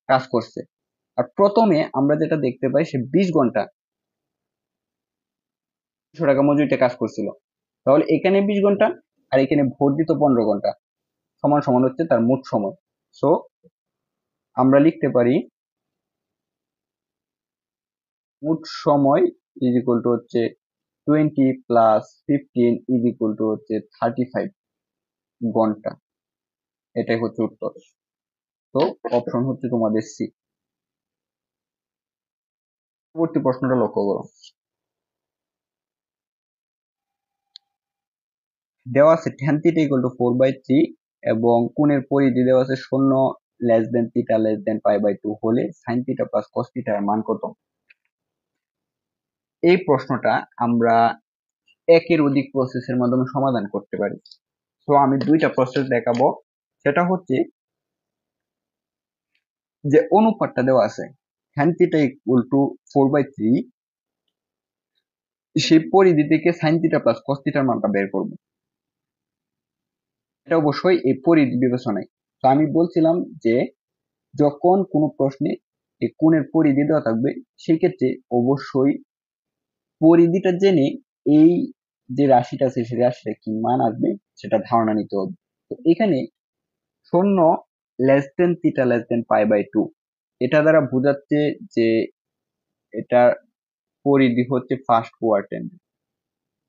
কাজ করছে। আর প্রথমে আমরা যেটা দেখতে পাই সে 20 ঘন্টা 200 টাকা মজুরিতে কাজ করছিল। তাহলে এখানে 20 ঘন্টা আর এখানে ভোট দিত 15 ঘন্টা, সমান সমান হচ্ছে তার মোট সময়। সো আমরা লিখতে পারি মোট সময় ইজ ইকুয়াল টু হচ্ছে 20 প্লাস 15 ইজ ইকুয়াল টু হচ্ছে 35 ঘন্টা। এটাই হচ্ছে উত্তর। তো অপশন হচ্ছে তোমাদের সি। পরবর্তী প্রশ্নটা লক্ষ্য করো। দেওয়া আছে tan θ ইকুয়াল টু 4/3 এবং কোণের পরিধি দেওয়া আছে 0 লেস দেন θ লেস দেন π/2 হলে sin θ প্লাস cos θ এর মান কত? এই প্রশ্নটা আমরা একের অধিক প্রসেসের মাধ্যমে সমাধান করতে পারি। তো আমি দুইটা প্রসেস দেখাবো। সেটা হচ্ছে যে অনুপাতটা দেওয়া আছে tan θ ইকুয়াল টু 4/3, সেই পরিধি থেকে sin θ প্লাস cos θ এর মানটা বের করব। এটা অবশ্যই এই পরিধি বিবেচনায়। তো আমি বলছিলাম যে যখন কোনো প্রশ্নে এই কোণের পরিধি দেওয়া থাকবে সেই ক্ষেত্রে অবশ্যই পরিধিটা জেনে এই যে রাশিটা আছে সেই রাশিটা কি মান আসবে সেটা ধারণা নিতে হবে। তো এখানে 0 লেস দেন θ লেস দেন π/2 এটা দ্বারা বোঝাচ্ছে যে এটার পরিধি হচ্ছে ফার্স্ট কোয়াড্রেন্ট।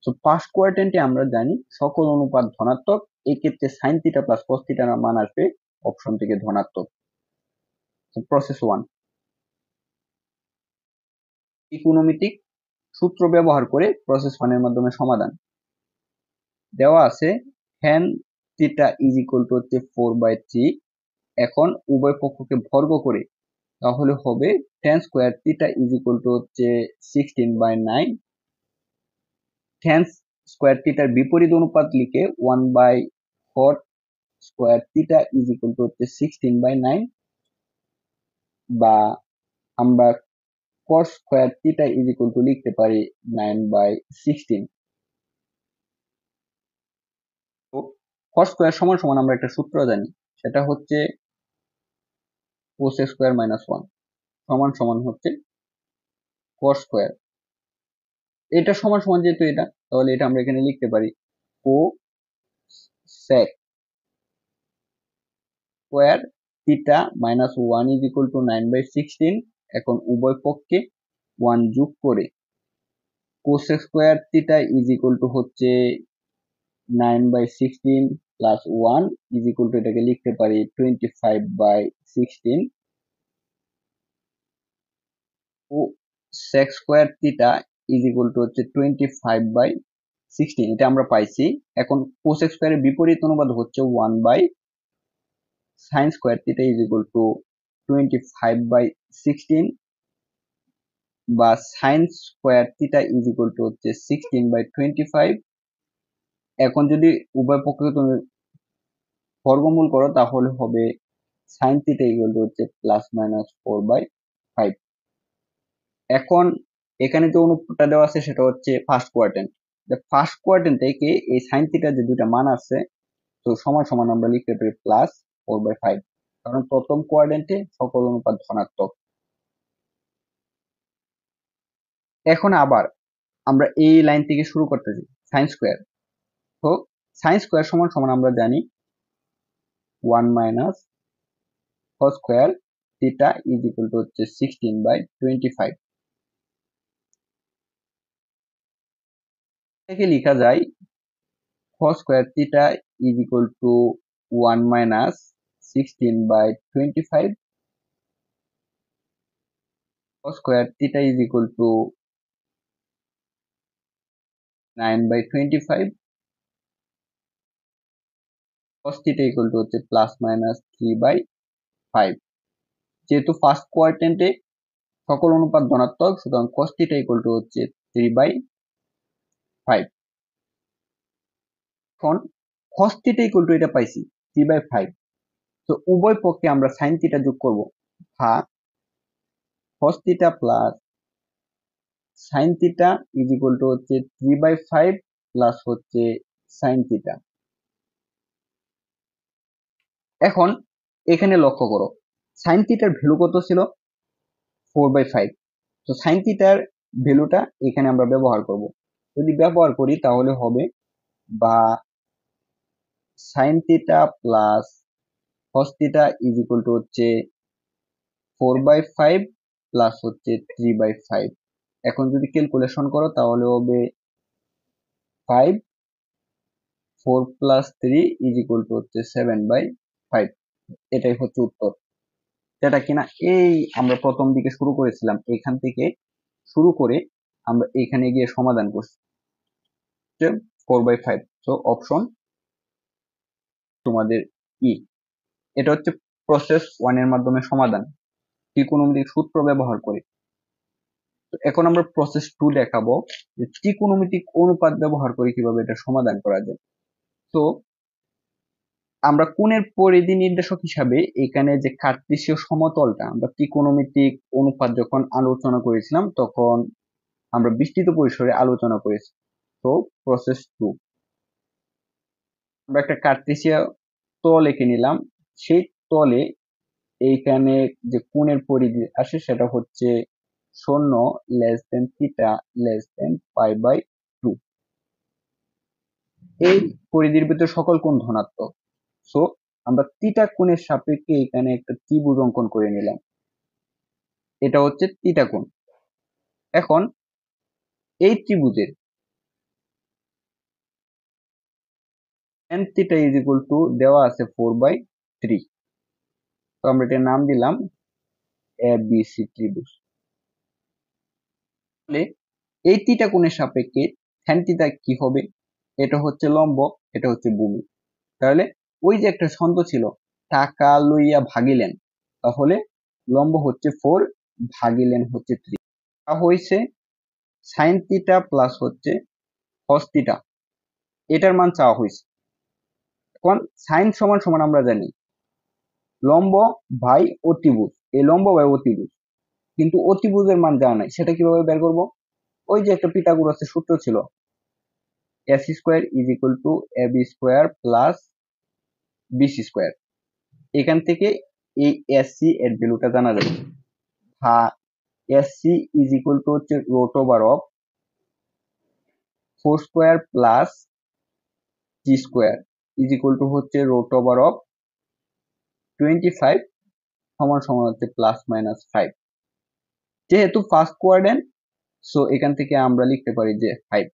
তো ফার্স্ট কোয়াড্রেন্টে আমরা জানি সকল অনুপাত ধনাত্মক, এই ক্ষেত্রে sin θ প্লাস cos θ এর মান আসবে অপশন থেকে ধনাত্মক। প্রসেস 1 ত্রিকোণমিতিক সূত্র ব্যবহার করে প্রসেস 1 এর মাধ্যমে সমাধান। দেওয়া আছে tan θ ইজ ইকুয়াল টু হচ্ছে 4/3। এখন উভয় পক্ষকে বর্গ করে তাহলে হবে tan square θ is equal to হচ্ছে 16/9। tan স্কয়ার θ এর বিপরীত অনুপাত লিখে 1/4 স্কয়ার θ ইজ ইকুয়াল টু হচ্ছে 16/9, বা আমরা cos square θ is equal to লিখতে পারি 9/16। তো cos স্কয়ার সমান সমান আমরা একটা সূত্র জানি, সেটা হচ্ছে cos স্কয়ার মাইনাস 1 সমান সমান হচ্ছে cos স্কয়ার। এটা সমান সমান যেহেতু এটা, তাহলে এটা আমরা এখানে লিখতে পারি cos sec square theta minus 1 is equal two 9/16। এখন উভয় পক্ষে 1 যোগ করে cos square theta is equal to হচ্ছে 9/16 প্লাস 1 ইজ ইকুয়াল টু এটাকে লিখতে পারি 25/16। ও sec square theta is equal to হচ্ছে 25/16, এটা আমরা পাইছি। এখন cos স্কয়ারের বিপরীত অনুপাত হচ্ছে 1/sin square theta is equal two 25/16, বা sin square theta is equal to হচ্ছে 16/25। এখন যদি উভয় পক্ষকে তুমি বর্গমূল করো তাহলে হবে sin থিটা ইকুয়াল টু হচ্ছে প্লাস মাইনাস 4/5। এখন এখানে যে অনুপাতটা দেওয়া আছে সেটা হচ্ছে ফার্স্ট কোয়াড্রেন্ট। ফার্স্ট কোয়াড্রেন্ট থেকে এই sin থিটার যে দুইটা মান আছে, তো সমান সমান আমরা লিখতে পারি প্লাস 4/5, কারণ প্রথম কোয়াড্রেন্টে সকল অনুপাত ধনাত্মক। এখন আবার আমরা এই লাইন থেকে শুরু করতেছি sin স্কয়ার। তো sin স্কয়ার সমান সমান আমরা জানি 1 minus cos square theta is equal to হচ্ছে 16/25। এটাকে লেখা যায় cos square theta is equal two 1 minus 16/25, cos square theta is equal two 9/25, cos theta equal to হচ্ছে প্লাস মাইনাস 3/5। যেহেতু ফার্স্ট কোয়াড্রেন্টে সকল অনুপাত ধনাত্মক, সুতরাং cos থিটা ইকুয়াল টু হচ্ছে 3/5। এখন cos থিটা ইকুয়াল টু এটা পাইছি 3/5, তো উভয় পক্ষে আমরা sin থিটা যোগ করব, ভাগ cos theta plus sin theta is equal to হচ্ছে 3/5 প্লাস হচ্ছে sin থিটা। এখন এখানে লক্ষ্য করো sin থিটার ভ্যালু কত ছিল, 4/5। তো সাইন থিটার ভ্যালুটা এখানে আমরা ব্যবহার করব। যদি ব্যবহার করি তাহলে হবে বা sine theta plus cos theta is equal to হচ্ছে 4/5 প্লাস হচ্ছে 3/5। এখন যদি ক্যালকুলেশন করো তাহলে হবে 5, 4 প্লাস 3 ইজ ইকুয়াল টু হচ্ছে 7/5। এটাই হচ্ছে উত্তর, যেটা কিনা এই আমরা প্রথম দিকে শুরু করেছিলাম, এখান থেকে শুরু করে আমরা এখানে গিয়ে সমাধান করছি 4/5। তো অপশন তোমাদের ই। এটা হচ্ছে প্রসেস 1 এর মাধ্যমে সমাধান ত্রিকোণমিতিক সূত্র ব্যবহার করে। তো এখন আমরা প্রসেস 2 দেখাবো যে ত্রিকোণমিতিক অনুপাত ব্যবহার করে কিভাবে এটা সমাধান করা যায়। তো আমরা কোণের পরিধি নির্দেশক হিসাবে এখানে যে কার্তেশীয় সমতলটা আমরা ত্রিকোণমিতিক অনুপাত যখন আলোচনা করেছিলাম তখন আমরা বিস্তৃত পরিসরে আলোচনা করেছি। তো প্রসেস 2 আমরা একটা কার্তেশীয় তল এঁকে নিলাম, সেই তলে এইখানে যে কোণের পরিধি আসে সেটা হচ্ছে 0 less than theta less than π/2। এই পরিধির ভিতরে সকল কোণ ধনাত্মক। সো আমরা থিটা কোণের সাপেক্ষে এখানে একটা ত্রিভুজ অঙ্কন করে নিলাম, এটা হচ্ছে থিটা কোণ। এখন এই ত্রিভুজের tan theta is equal two দেওয়া আছে 4/3। তো আমরা এটার নাম দিলাম ABC ত্রিভুজ। তাহলে এই থিটা কোণের সাপেক্ষে tan থিটা কি হবে? এটা হচ্ছে লম্ব, এটা হচ্ছে ভূমি। তাহলে ওই যে একটা ছন্দ ছিল টাকা লইয়া ভাগিলেন, তাহলে লম্ব হচ্ছে 4, ভাগিলেন হচ্ছে 3। তা হয়েছে সাইন থিটা প্লাস হচ্ছে কস থিটা, এটার মান চাওয়া হয়েছে। এখন সাইন সমান সমান আমরা জানি লম্ব বাই অতিভুজ, এই লম্ব বাই অতিভুজ, কিন্তু অতিভুজের মান জানা নাই, সেটা কিভাবে বের করব? ওই যে একটা পিথাগোরাসের সূত্র ছিল s square is equal to ab square plus bc square. এখান থেকে এই sc এর ভ্যালুটা জানা যাবে। sc ইজ ইকুয়াল টু হচ্ছে root over of 4 square plus g square is equal to হচ্ছে রুট ওভার অফ 25 সমান সমান হচ্ছে প্লাস মাইনাস 5। যেহেতু ফার্স্ট কোয়াড্রেন্ট, সো এখান থেকে আমরা লিখতে পারি যে 5,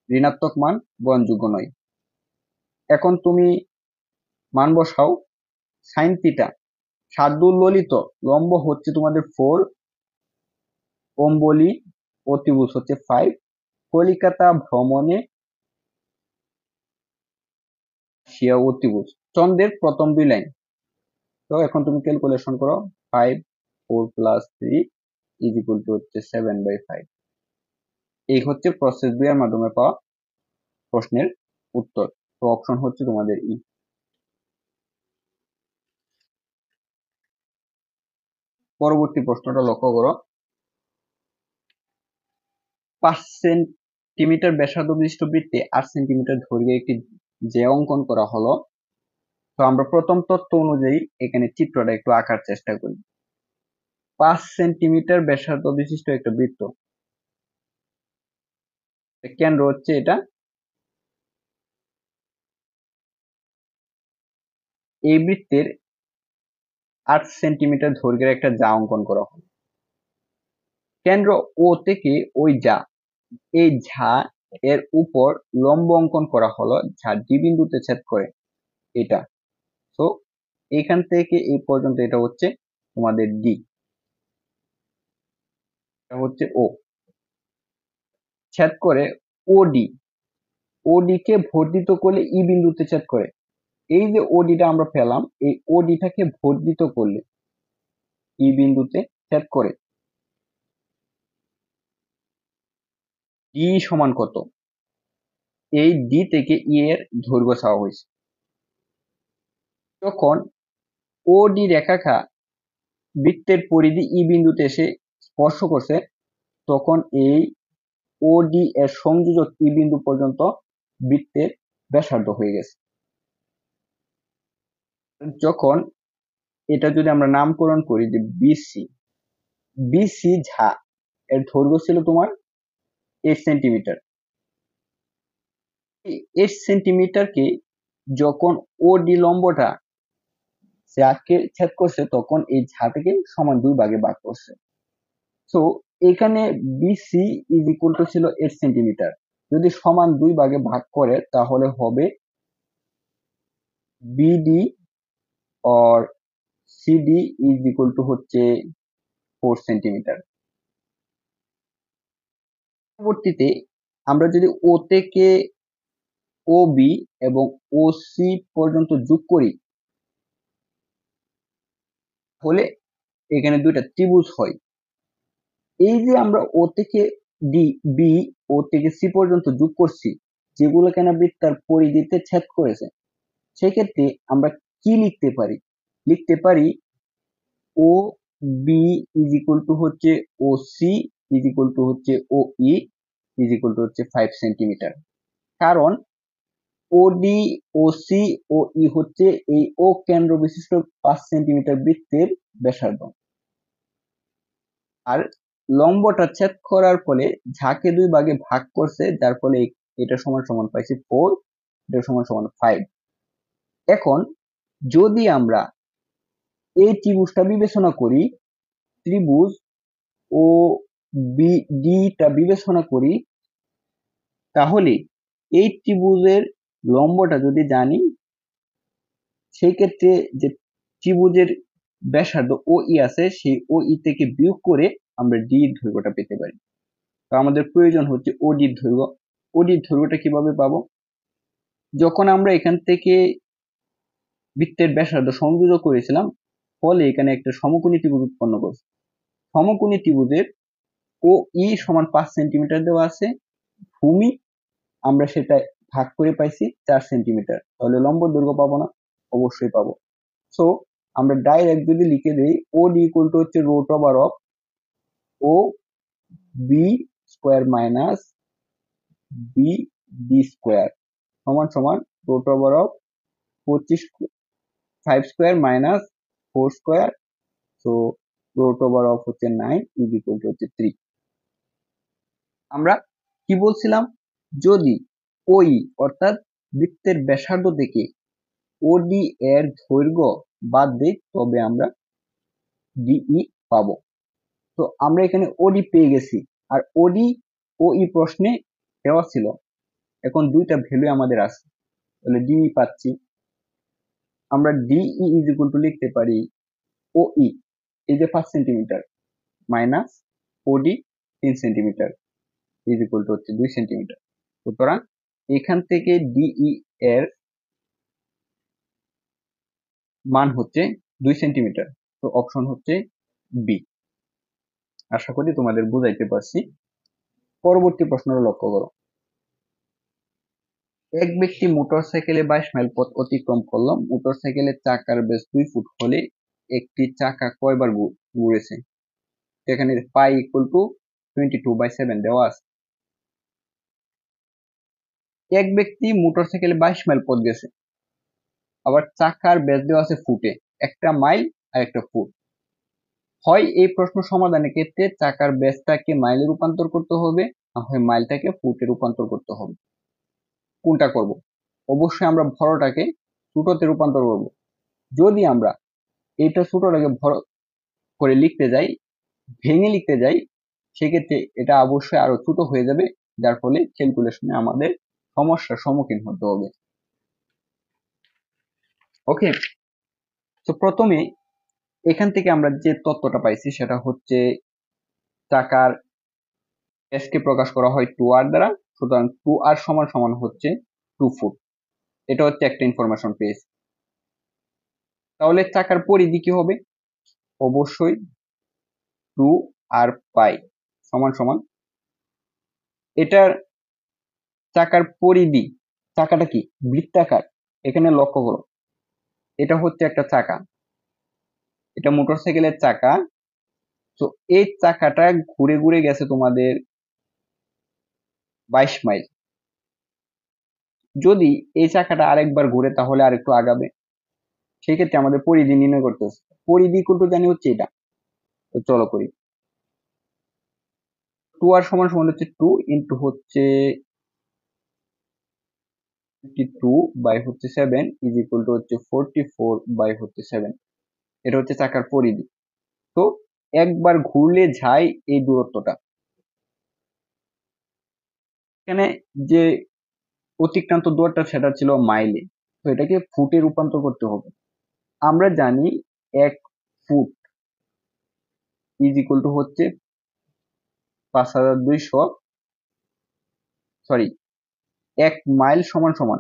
ঋণাত্মক মান গ্রহণযোগ্য নয়। এখন তুমি মান বসাও। সাইন থিটা সাদুল ললিত লম্ব হচ্ছে তোমাদের 4, অম্বলি অতিভুজ হচ্ছে 5, কলিকাতা ভ্রমণে শিয়া অতিভুজ চন্দ্রের প্রথম 2 লাইন। তো এখন তুমি ক্যালকুলেশন করো 5, 4 প্লাস 3 ইজ ইকুয়াল টু হচ্ছে 7/5। এই হচ্ছে প্রসেস 2 এর মাধ্যমে পাওয়া প্রশ্নের উত্তর। তো অপশন হচ্ছে তোমাদের ই। পরবর্তী প্রশ্নটা লক্ষ্য করো। 5 সেন্টিমিটার ব্যাসার্ধ বিশিষ্ট বৃত্তে 8 সেন্টিমিটার দৈর্ঘ্যে একটি যে অঙ্কন করা হলো। তো আমরা প্রথম তথ্য অনুযায়ী এখানে চিত্রটা একটু আঁকার চেষ্টা করি। 5 সেন্টিমিটার ব্যাসার্ধ বিশিষ্ট একটা বৃত্ত, কেন্দ্র হচ্ছে এটা। এই বৃত্তের 8 সেন্টিমিটার দৈর্ঘ্যের একটা যা অঙ্কন করা হলো। কেন্দ্র ও থেকে ওই যা, এই ঝা এর উপর লম্ব অঙ্কন করা হলো যা ডি বিন্দুতে ছেদ করে, এটা। তো এখান থেকে এই পর্যন্ত এটা হচ্ছে তোমাদের ডি, এটা হচ্ছে ও, ছেদ করে ওডি, ওডি কে বর্ধিত করলে ই বিন্দুতে ছেদ করে। এই যে ওডিটা আমরা পেলাম, এই ওডিটাকে বর্ধিত করলে ই বিন্দুতে ছেদ করে। ডি সমান কত? এই ডি থেকে ই এর দৈর্ঘ্য চাওয়া হয়েছে। যখন ওডি রেখাটা বৃত্তের পরিধি ই বিন্দুতে এসে স্পর্শ করছে, তখন এই ওডি এর সংযোজক ই বিন্দু পর্যন্ত বৃত্তের ব্যাসার্ধ হয়ে গেছে। যখন এটা যদি আমরা নামকরণ করি যে বিসি, বিসি ঝা এর দৈর্ঘ্য ছিল তোমার 8 সেন্টিমিটার। 8 সেন্টিমিটারকে যখন ওডি লম্বটা ঝাকে ছেদ করছে তখন এই ঝাটাকে সমান 2 ভাগে ভাগ করছে। সো এখানে বিসি ইজ ইকুয়াল টু ছিল 8 সেন্টিমিটার, যদি সমান 2 ভাগে ভাগ করে তাহলে হবে BD or CD is equal to হচ্ছে 4 সেন্টিমিটার। পরবর্তীতে আমরা যদি ও থেকে ও বি এবং ও সি পর্যন্ত যোগ করি তাহলে এখানে দুইটা ত্রিভুজ হয়। এই যে আমরা ও থেকে ডি বি ও থেকে সি পর্যন্ত যোগ করছি, যেগুলো কেন বৃত্তার পরিধিতে ছেদ করেছে, সেক্ষেত্রে আমরা কি লিখতে পারি? লিখতে পারি ও বি ইজ ইকুয়াল টু হচ্ছে ও সি ইজ ইকুয়াল টু হচ্ছে ও ই ইজ ইকুয়াল টু হচ্ছে 5 সেন্টিমিটার। কারণ ওডি ও সি ও ই হচ্ছে এই ও কেন্দ্র বিশিষ্ট 5 সেন্টিমিটার বৃত্তের ব্যাসার্ধ, আর লম্বটা ছেদ করার ফলে ঝাঁকে 2 ভাগে ভাগ করছে, যার ফলে এটা সমান সমান পাইছি 4, এটা সমান সমান 5। এখন যদি আমরা এই ত্রিভুজটা বিবেচনা করি, ত্রিভুজ ও বি ডিটা বিবেচনা করি, তাহলে এই ত্রিভুজের লম্বটা যদি জানি, সেই ক্ষেত্রে যে ত্রিভুজের ব্যাসার্ধ ও ই আছে সেই ও ই থেকে বিয়োগ করে আমরা ডি দৈর্ঘ্যটা পেতে পারি। তো আমাদের প্রয়োজন হচ্ছে ওডির দৈর্ঘ্য। ওডির দৈর্ঘ্যটা কিভাবে পাবো? যখন আমরা এখান থেকে বৃত্তের ব্যাসার্ধ সংযোজন করেছিলাম, ফলে এখানে একটা সমকোণী ত্রিভুজ উৎপন্ন করছে। সমকোণী ত্রিভুজের ও ই সমান 5 সেন্টিমিটার দেওয়া আছে, ভূমি আমরা সেটা ভাগ করে পাইছি 4 সেন্টিমিটার, তাহলে লম্ব দৈর্ঘ্য পাবো না? অবশ্যই পাবো। সো আমরা ডাইরেক্ট যদি লিখে দেই ও ডি ইকুয়াল টু হচ্ছে root over of O B square minus B D square সমান সমান root over of 5 square minus 4 square, so root over of হচ্ছে 9 ইজ ইকুয়াল টু হচ্ছে 3। আমরা কি বলছিলাম? যদি ওই অর্থাৎ বৃত্তের ব্যাসার্ধ থেকে ওডি এর দৈর্ঘ্য বাদ দিই তবে আমরা ডিই পাবো। তো আমরা এখানে ওডি পেয়ে গেছি, আর ওডি ও ই প্রশ্নে দেওয়া ছিল, এখন দুইটা ভ্যালু আমাদের আছে, তাহলে ডিই পাচ্ছি। আমরা ডিই ইজ ইকুয়াল টু লিখতে পারি ও ই এই যে 5 সেন্টিমিটার মাইনাস ওডি 3 সেন্টিমিটার ইজ ইকুয়াল টু হচ্ছে 2 সেন্টিমিটার। সুতরাং এখান থেকে ডিই এর মান হচ্ছে 2 সেন্টিমিটার। তো অপশন হচ্ছে বি। আশা করি তোমাদের বুঝাইতে পারছি। পরবর্তী প্রশ্নটা লক্ষ্য করো। এক ব্যক্তি মোটরসাইকেলে 22 মাইল পথ অতিক্রম করলো। মোটরসাইকেলের চাকার ব্যাস 2 ফুট হলে একটি চাকা কয়বার ঘুরেছে? এখানে পাই ইকুয়াল টু 22/7 দেওয়া আছে। এক ব্যক্তি মোটরসাইকেলে 22 মাইল পথ গেছে, আবার চাকার ব্যাস দেওয়া আছে ফুটে, একটা মাইল আর একটা ফুট। হয় এই প্রশ্ন সমাধানের ক্ষেত্রে চাকার ব্যাসটাকে মাইলে রূপান্তর করতে হবে, না হয় মাইলটাকে ফুটে রূপান্তর করতে হবে। কোনটা করব? অবশ্যই আমরা ভরটাকে ছোটতে রূপান্তর করব। যদি আমরা এটা ছোটটাকে ভর করে লিখতে যাই, ভেঙে লিখতে যাই, সেক্ষেত্রে এটা অবশ্যই আরো ছোট হয়ে যাবে, যার ফলে ক্যালকুলেশনে আমাদের সমস্যার সম্মুখীন হতে হবে। ওকে, তো প্রথমে এখান থেকে আমরা যে তথ্যটা পাইছি সেটা হচ্ছে চাকার ব্যাসকে প্রকাশ করা হয় 2r দ্বারা, সুতরাং 2r সমান সমান হচ্ছে 2 ফুট। এটা হচ্ছে একটা ইনফরমেশন পেয়েছি। তাহলে চাকার পরিধি কি হবে? অবশ্যই 2r পাই সমান সমান এটার চাকার পরিধি, চাকাটা কি বৃত্তাকার, এখানে লক্ষ্য করো এটা হচ্ছে একটা চাকা, এটা মোটরসাইকেলের চাকা। তো এই চাকাটা ঘুরে ঘুরে গেছে তোমাদের 22 মাইল। যদি এই চাকাটা আরেকবার ঘুরে তাহলে আরেকটু আগাবে, সেক্ষেত্রে আমাদের পরিধি নির্ণয় করতে হবে। পরিধি কিন্তু জানি হচ্ছে এটা। তো চলো করি। 2r সমান সমান হচ্ছে 2 ইন্টু হচ্ছে 52 বাই হচ্ছে 7 ইজ ইকুয়াল টু হচ্ছে 44 বাই হচ্ছে 7। এটা হচ্ছে চাকার পরিধি। তো একবার ঘুরলে যায় এই দূরত্বটা। এখানে যে অতিক্রান্ত দূরত্বটা সেটা ছিল মাইলে, তো এটাকে ফুটে রূপান্তর করতে হবে। আমরা জানি 1 ফুট ইজ ইকুয়াল টু হচ্ছে 5200, সরি 1 মাইল সমান সমান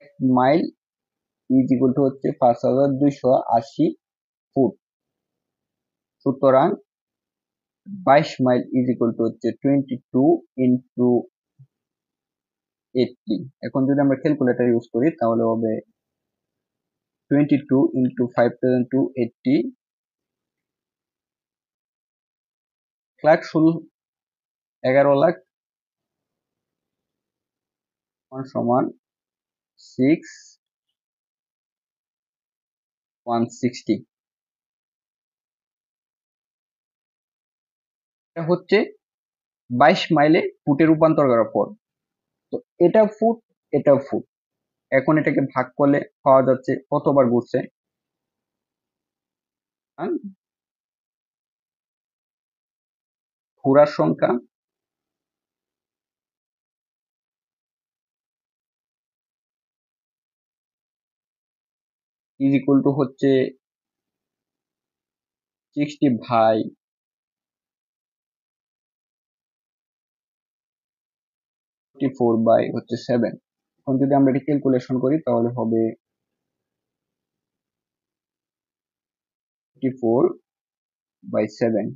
1 মাইল ইজ ইকুয়াল টু হচ্ছে 5280 ফুট। সুতরাং 22 মাইল ইজ ইকুয়াল টু হচ্ছে 22 ইন্টু 80। এখন যদি আমরা ক্যালকুলেটর ইউজ করি তাহলে হবে 22 ইন্টু 5280 লাখ 11 লাখ সমান 6160। এটা হচ্ছে 22 মাইলে ফুটে রূপান্তর করার পর। তো এটা ফুট, এটা ফুট। এখন এটাকে ভাগ করলে পাওয়া যাচ্ছে কতবার ঘুরছে। ঘোরার সংখ্যা ইজ ইকুয়াল টু হচ্ছে 60 ভাই 44 বাই হচ্ছে 7। এখন যদি আমরা এটি ক্যালকুলেশন করি তাহলে হবে 44 বাই 7,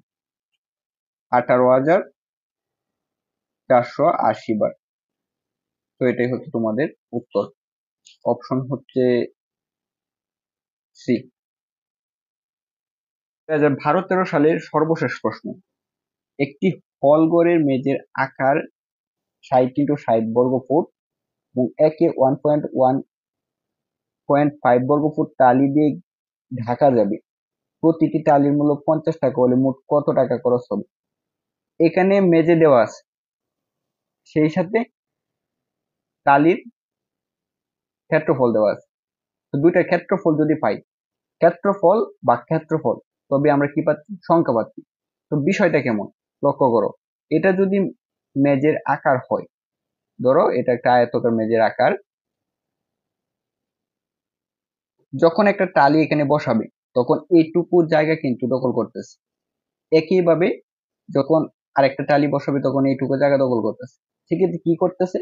18,480 বার। তো এটাই হচ্ছে তোমাদের উত্তর। অপশন হচ্ছে সি। 2012-13 সালের সর্বশেষ প্রশ্ন। একটি হলঘরের মেঝের আকার 60 ইন্টু 60 বর্গ ফুট এবং একে 1.5 বর্গ ফুট টালি দিয়ে ঢাকা যাবে। প্রতিটি টালির মূল্য 50 টাকা হলে মোট কত টাকা খরচ হবে? এখানে মেঝে দেওয়া আছে, সেই সাথে টালির ক্ষেত্রফল দেওয়া আছে। তো দুইটা ক্ষেত্রফল যদি পাই, ক্ষেত্রফল বা ক্ষেত্রফল, তবে আমরা কি পাচ্ছি? সংখ্যা পাচ্ছি। তো বিষয়টা কেমন লক্ষ্য করো। এটা যদি মেঝের আকার হয়, ধরো এটা একটা আয়তাকার মেঝের আকার, যখন একটা টালি এখানে বসাবে তখন এইটুকু জায়গা কিন্তু দখল করতেছে। একইভাবে যখন আরেকটা টালি বসাবে তখন এইটুকু জায়গা দখল করতেছে। সেক্ষেত্রে কি করতেছে?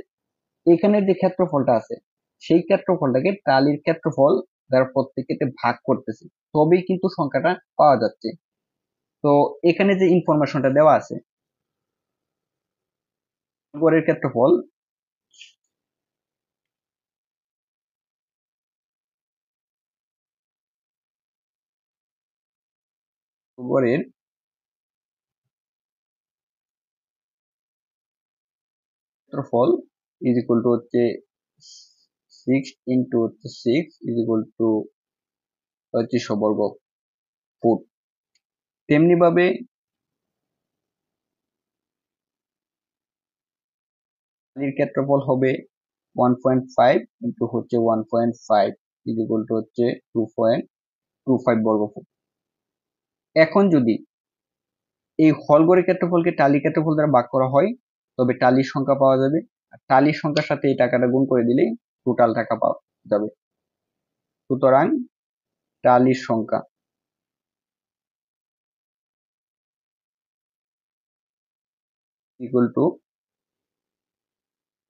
এখানের যে ক্ষেত্রফলটা আছে সেই ক্ষেত্রফলটাকে টালির ক্ষেত্রফল দ্বারা প্রত্যেককে ভাগ করতেছে, তবেই কিন্তু সংখ্যাটা পাওয়া যাচ্ছে। তো এখানে যে ইনফরমেশনটা দেওয়া আছে, গড়ের ক্ষেত্রফল গড়ের ক্ষেত্রফল ইজ ইকুয়াল টু হচ্ছে 6 ইন্টু হচ্ছে 6 ইজ ইকুয়াল টু 2500 বর্গ ফুট। তেমনি ভাবে টালির ক্ষেত্রফল হবে 1.5 ইন্টু হচ্ছে 1.5 ইজ ইকুয়াল টু হচ্ছে 2.25 বর্গ ফুট। এখন যদি এই হলঘরের ক্ষেত্রফলকে টালির ক্ষেত্রফল দ্বারা ভাগ করা হয় তবে টালির সংখ্যা পাওয়া যাবে, আর টালির সংখ্যার সাথে এই টাকাটা গুণ করে দিলেই টোটাল টাকা পাওয়া যাবে। সুতরাং টালির সংখ্যা ইকুয়াল টু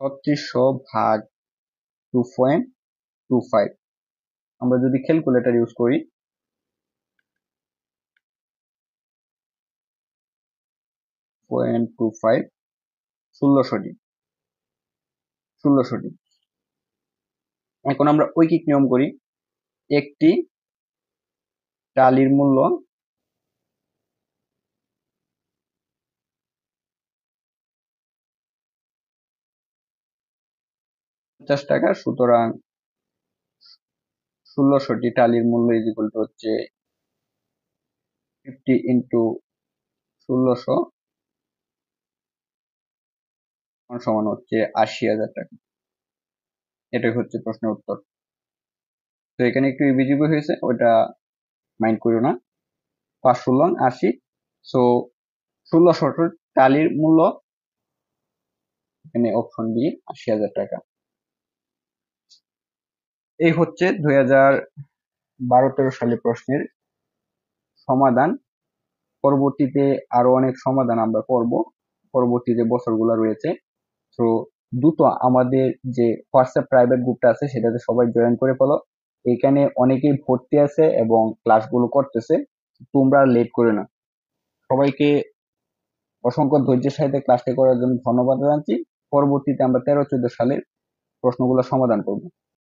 3600 ভাগ 2.25। আমরা যদি ক্যালকুলেটর ইউজ করি 0.25 1600টি। এখন আমরা ঐকিক নিয়ম করি। একটি টালির মূল্য 50 টাকা, সুতরাং 1600টি টালির মূল্য ইজ ইকুয়াল টু হচ্ছে 50 ইন্টু 1600 সমান হচ্ছে 80,000 টাকা। এটাই হচ্ছে প্রশ্নের উত্তর। তো এখানে একটু ইবিজিবল হয়েছে, ওটা মাইন্ড করো না। 5 × 16 = 80। সো 1600 টালির মূল্য এখানে অপশন বি 80,000 টাকা। এই হচ্ছে 2012-13 সালের প্রশ্নের সমাধান। পরবর্তীতে আরো অনেক সমাধান আমরা করব পরবর্তী যে বছরগুলো রয়েছে। তো দ্রুত আমাদের যে হোয়াটসঅ্যাপ প্রাইভেট গ্রুপটা আছে সেটাতে সবাই জয়েন করে ফেলো। এখানে অনেকেই ভর্তি আছে এবং ক্লাসগুলো করতেছে, তোমরা লেট করে না। সবাইকে অসংখ্য ধৈর্যের সাথে ক্লাসটি করার জন্য ধন্যবাদ জানাচ্ছি। পরবর্তীতে আমরা 13-14 সালের প্রশ্নগুলো সমাধান করব।